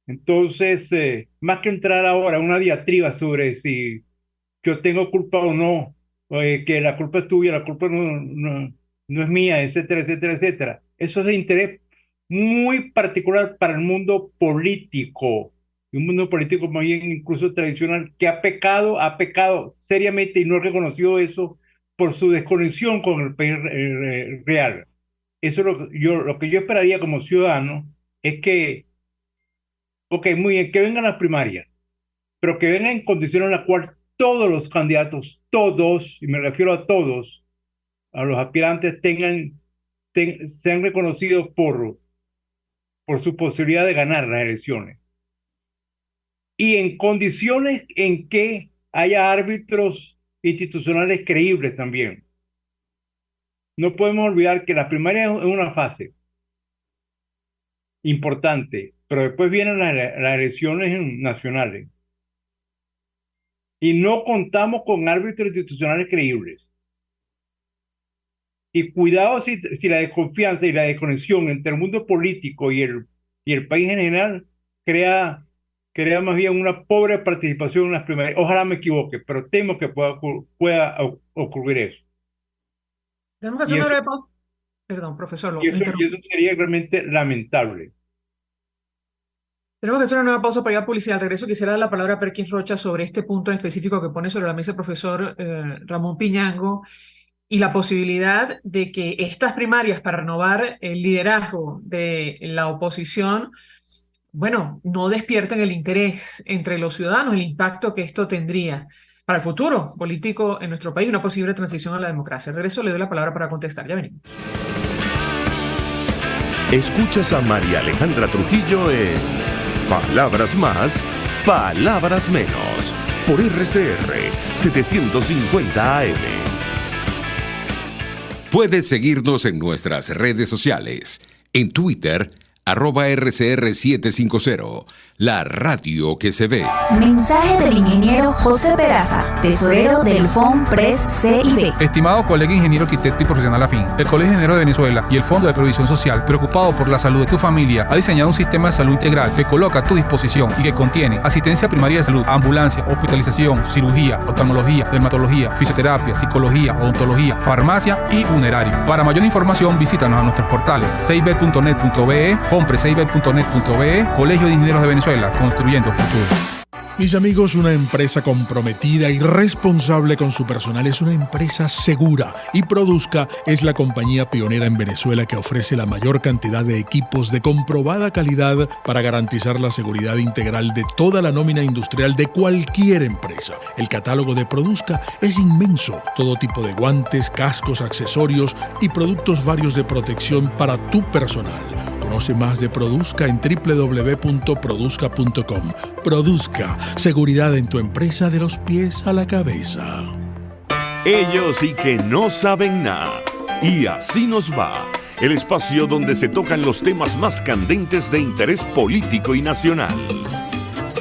Entonces, más que entrar ahora a una diatriba sobre si yo tengo culpa o no, que la culpa es tuya, la culpa no es mía, etcétera, etcétera, etcétera. Eso es de interés muy particular para el mundo político, y un mundo político más bien incluso tradicional, que ha pecado seriamente y no ha reconocido eso por su desconexión con el país real. Eso es lo que yo esperaría como ciudadano, es que, muy bien, que vengan las primarias, pero que vengan en condiciones en las cuales todos los candidatos, y me refiero a todos, a los aspirantes, sean reconocidos por su posibilidad de ganar las elecciones. Y en condiciones en que haya árbitros institucionales creíbles también. No podemos olvidar que la primaria es una fase importante, pero después vienen las elecciones nacionales. Y no contamos con árbitros institucionales creíbles. Y cuidado si la desconfianza y la desconexión entre el mundo político y el país en general crea más bien una pobre participación en las primarias. Ojalá me equivoque, pero temo que pueda ocurrir eso. Tenemos que hacer una breve pausa. Perdón, profesor. Y eso sería realmente lamentable. Tenemos que hacer una nueva pausa para ir a publicidad. Al regreso quisiera dar la palabra a Perkins Rocha sobre este punto en específico que pone sobre la mesa el profesor Ramón Piñango, y la posibilidad de que estas primarias para renovar el liderazgo de la oposición, no despierten el interés entre los ciudadanos, el impacto que esto tendría para el futuro político en nuestro país, una posible transición a la democracia. Al regreso le doy la palabra para contestar. Ya venimos. Escuchas a María Alejandra Trujillo en Palabras Más, Palabras Menos, por RCR 750 AM. Puedes seguirnos en nuestras redes sociales. En Twitter, @RCR750, la radio que se ve. Mensaje del ingeniero José Peraza, tesorero del FONPRES CIB. Estimado colega ingeniero arquitecto y profesional afín, el Colegio de Ingenieros de Venezuela y el Fondo de Previsión Social, preocupado por la salud de tu familia, ha diseñado un sistema de salud integral que coloca a tu disposición y que contiene asistencia primaria de salud, ambulancia, hospitalización, cirugía, oftalmología, dermatología, fisioterapia, psicología, odontología, farmacia y funerario. Para mayor información, visítanos a nuestros portales cib.net.be, fonprescib.net.be, Colegio de Ingenieros de Venezuela, construyendo futuro. Mis amigos, una empresa comprometida y responsable con su personal es una empresa segura, y Produzca es la compañía pionera en Venezuela que ofrece la mayor cantidad de equipos de comprobada calidad para garantizar la seguridad integral de toda la nómina industrial de cualquier empresa. El catálogo de Produzca es inmenso, todo tipo de guantes, cascos, accesorios y productos varios de protección para tu personal. Conoce más de Produzca en www.produzca.com. Produzca, seguridad en tu empresa de los pies a la cabeza. Ellos sí que no saben nada. Y así nos va. El espacio donde se tocan los temas más candentes de interés político y nacional.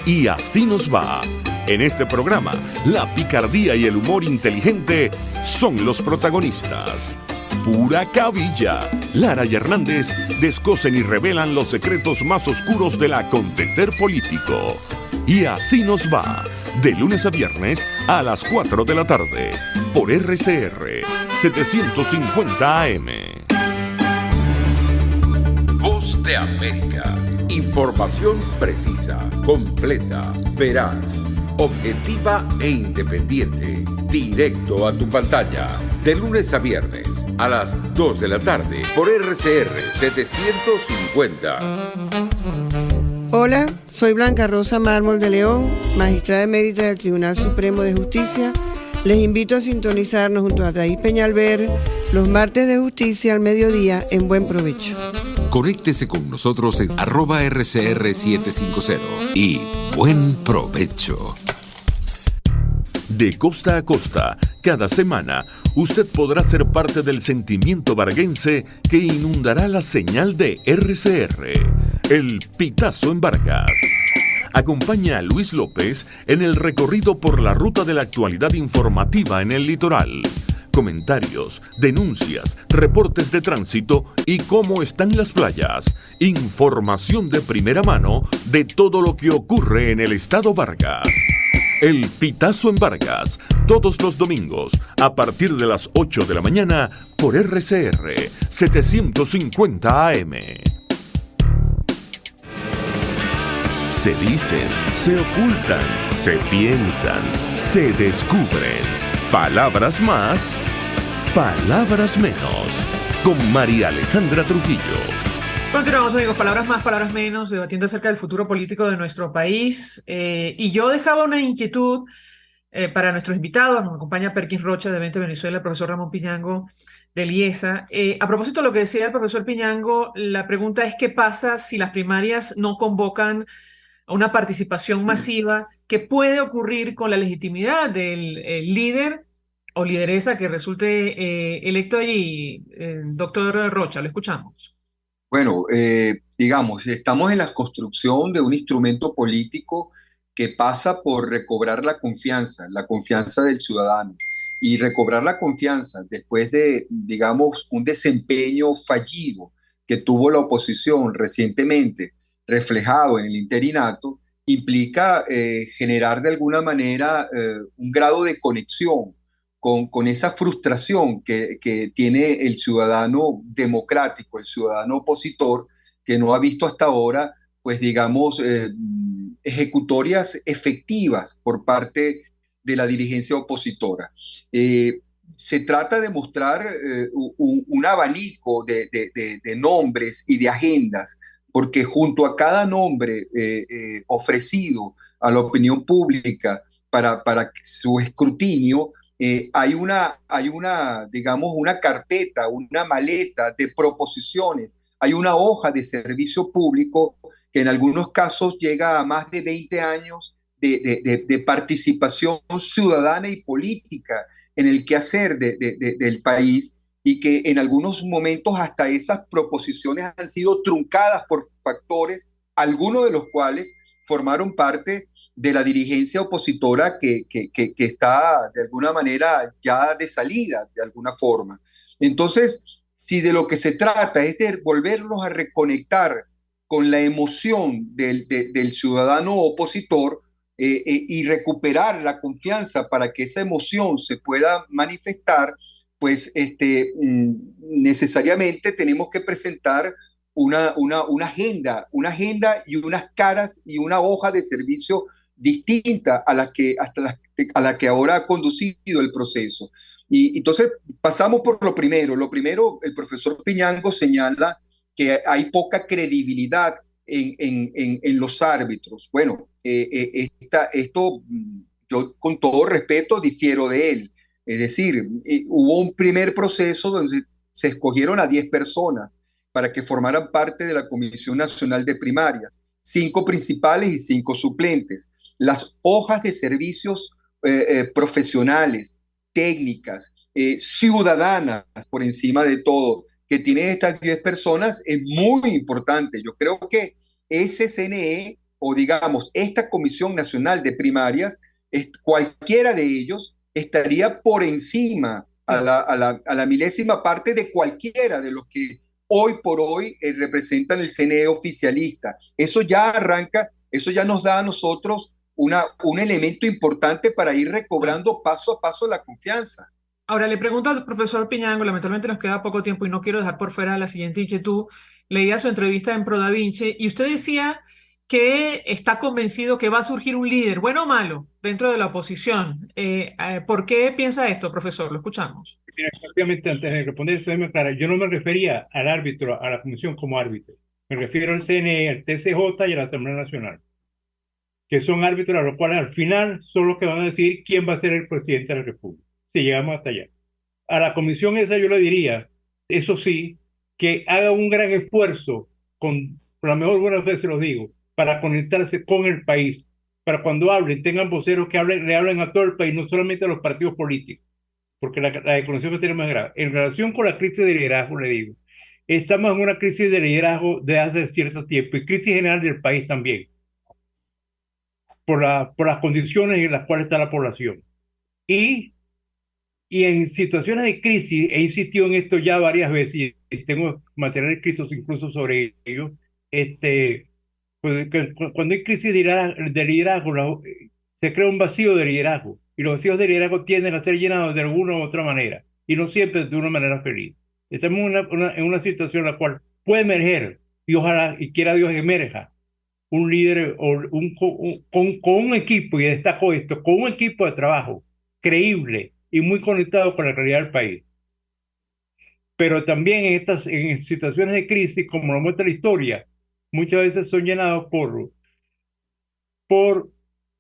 Y así nos va. En este programa, la picardía y el humor inteligente son los protagonistas. Pura cabilla. Lara y Hernández descosen y revelan los secretos más oscuros del acontecer político. Y así nos va, de lunes a viernes a las 4 de la tarde, por RCR 750 AM. Voz de América. Información precisa, completa, veraz, objetiva e independiente. Directo a tu pantalla, de lunes a viernes a las 2 de la tarde, por RCR 750. Hola, soy Blanca Rosa Mármol de León, magistrada emérita del Tribunal Supremo de Justicia. Les invito a sintonizarnos junto a Thais Peñalver Los martes de justicia al mediodía en Buen Provecho. Conéctese con nosotros en @RCR750 y buen provecho. De costa a costa, cada semana, usted podrá ser parte del sentimiento varguense que inundará la señal de RCR, el Pitazo en Vargas. Acompaña a Luis López en el recorrido por la ruta de la actualidad informativa en el litoral. Comentarios, denuncias, reportes de tránsito y cómo están las playas. Información de primera mano de todo lo que ocurre en el estado Vargas. El Pitazo en Vargas, todos los domingos, a partir de las 8 de la mañana, por RCR 750 AM. Se dicen, se ocultan, se piensan, se descubren. Palabras más, palabras menos. Con María Alejandra Trujillo. Continuamos, amigos. Palabras más, palabras menos, debatiendo acerca del futuro político de nuestro país. Y yo dejaba una inquietud para nuestros invitados. Nos acompaña Perkins Rocha de 20 Venezuela, el profesor Ramón Piñango de IESA. A propósito de lo que decía el profesor Piñango, la pregunta es: ¿qué pasa si las primarias no convocan a una participación masiva? ¿Qué puede ocurrir con la legitimidad del líder o lideresa que resulte electo allí? Doctor Rocha, lo escuchamos. Bueno, digamos, estamos en la construcción de un instrumento político que pasa por recobrar la confianza del ciudadano. Y recobrar la confianza después de, digamos, un desempeño fallido que tuvo la oposición recientemente, reflejado en el interinato, implica generar de alguna manera un grado de conexión con esa frustración que tiene el ciudadano democrático, el ciudadano opositor, que no ha visto hasta ahora, pues digamos, ejecutorias efectivas por parte de la dirigencia opositora. Se trata de mostrar un abanico de nombres y de agendas, porque junto a cada nombre ofrecido a la opinión pública para su escrutinio, hay digamos, una carpeta, una maleta de proposiciones, hay una hoja de servicio público que en algunos casos llega a más de 20 años de participación ciudadana y política en el quehacer del país, y que en algunos momentos hasta esas proposiciones han sido truncadas por factores, algunos de los cuales formaron parte de la dirigencia opositora que está de alguna manera ya de salida, de alguna forma. Entonces, si de lo que se trata es de volvernos a reconectar con la emoción del ciudadano opositor y recuperar la confianza para que esa emoción se pueda manifestar, pues necesariamente tenemos que presentar una agenda y unas caras y una hoja de servicio distinta a la que ahora ha conducido el proceso. Y entonces pasamos por lo primero. Lo primero, el profesor Piñango señala que hay poca credibilidad en los árbitros. Bueno, esto yo con todo respeto difiero de él. Es decir, hubo un primer proceso donde se escogieron a 10 personas para que formaran parte de la Comisión Nacional de Primarias, 5 principales y 5 suplentes. Las hojas de servicios profesionales, técnicas, ciudadanas, por encima de todo, que tienen estas 10 personas es muy importante. Yo creo que ese CNE, o digamos, esta Comisión Nacional de Primarias, cualquiera de ellos estaría por encima a la milésima parte de cualquiera de los que hoy por hoy representan el CNE oficialista. Eso ya arranca, eso ya nos da a nosotros un elemento importante para ir recobrando paso a paso la confianza. Ahora le pregunto al profesor Piñango, lamentablemente nos queda poco tiempo y no quiero dejar por fuera la siguiente inquietud. Leía su entrevista en Pro Da Vinci y usted decía que está convencido que va a surgir un líder, bueno o malo, dentro de la oposición. ¿Por qué piensa esto, profesor? Lo escuchamos. Mira, obviamente, antes de responder, yo no me refería al árbitro, a la comisión como árbitro. Me refiero al CNE, al TCJ y a la Asamblea Nacional, que son árbitros a los cuales al final son los que van a decidir quién va a ser el presidente de la República, si llegamos hasta allá. a la comisión esa yo le diría, eso sí, que haga un gran esfuerzo, con la mejor buena fe se los digo, para conectarse con el país, para cuando hablen, tengan voceros que le hablen a todo el país, no solamente a los partidos políticos, porque la desconexión que tenemos es grave. En relación con la crisis de liderazgo, le digo, estamos en una crisis de liderazgo de hace cierto tiempo y crisis general del país también, por las condiciones en las cuales está la población. Y en situaciones de crisis, he insistido en esto ya varias veces y tengo material escrito incluso sobre ello, pues, cuando hay crisis de liderazgo, se crea un vacío de liderazgo y los vacíos de liderazgo tienden a ser llenados de alguna u otra manera y no siempre de una manera feliz. Estamos en una situación en la cual puede emerger, y ojalá y quiera Dios emerja, un líder con un equipo, y destaco esto, con un equipo de trabajo creíble y muy conectado con la realidad del país. Pero también en situaciones de crisis, como lo muestra la historia, muchas veces son llenados por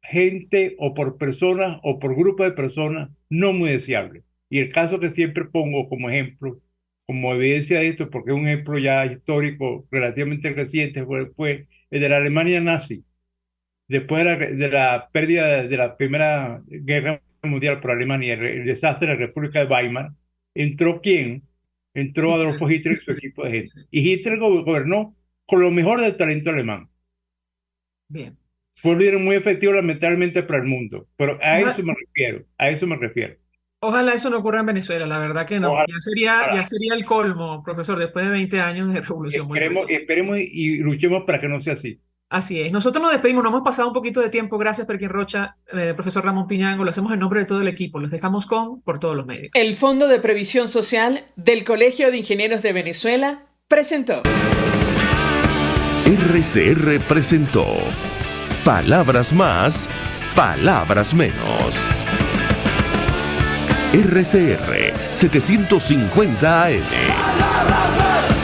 gente o por personas o por grupos de personas no muy deseables. Y el caso que siempre pongo como ejemplo, como evidencia de esto, porque es un ejemplo ya histórico relativamente reciente, fue el de la Alemania nazi. Después de la pérdida de la Primera Guerra Mundial por Alemania, el desastre de la República de Weimar, ¿entró quién? Entró Adolfo Hitler y su equipo de gente. Y Hitler gobernó con lo mejor del talento alemán. Bien. Fue un líder muy efectivo, lamentablemente, para el mundo. Pero a eso me refiero. Ojalá eso no ocurra en Venezuela, la verdad que no. Ojalá. Ya sería el colmo, profesor, después de 20 años de revolución. Esperemos y luchemos para que no sea así. Así es. Nosotros nos despedimos, nos hemos pasado un poquito de tiempo. Gracias, Perkin Rocha, profesor Ramón Piñango. Lo hacemos en nombre de todo el equipo. Los dejamos por todos los medios. El Fondo de Previsión Social del Colegio de Ingenieros de Venezuela presentó. RCR presentó Palabras Más, Palabras Menos. RCR 750 AM.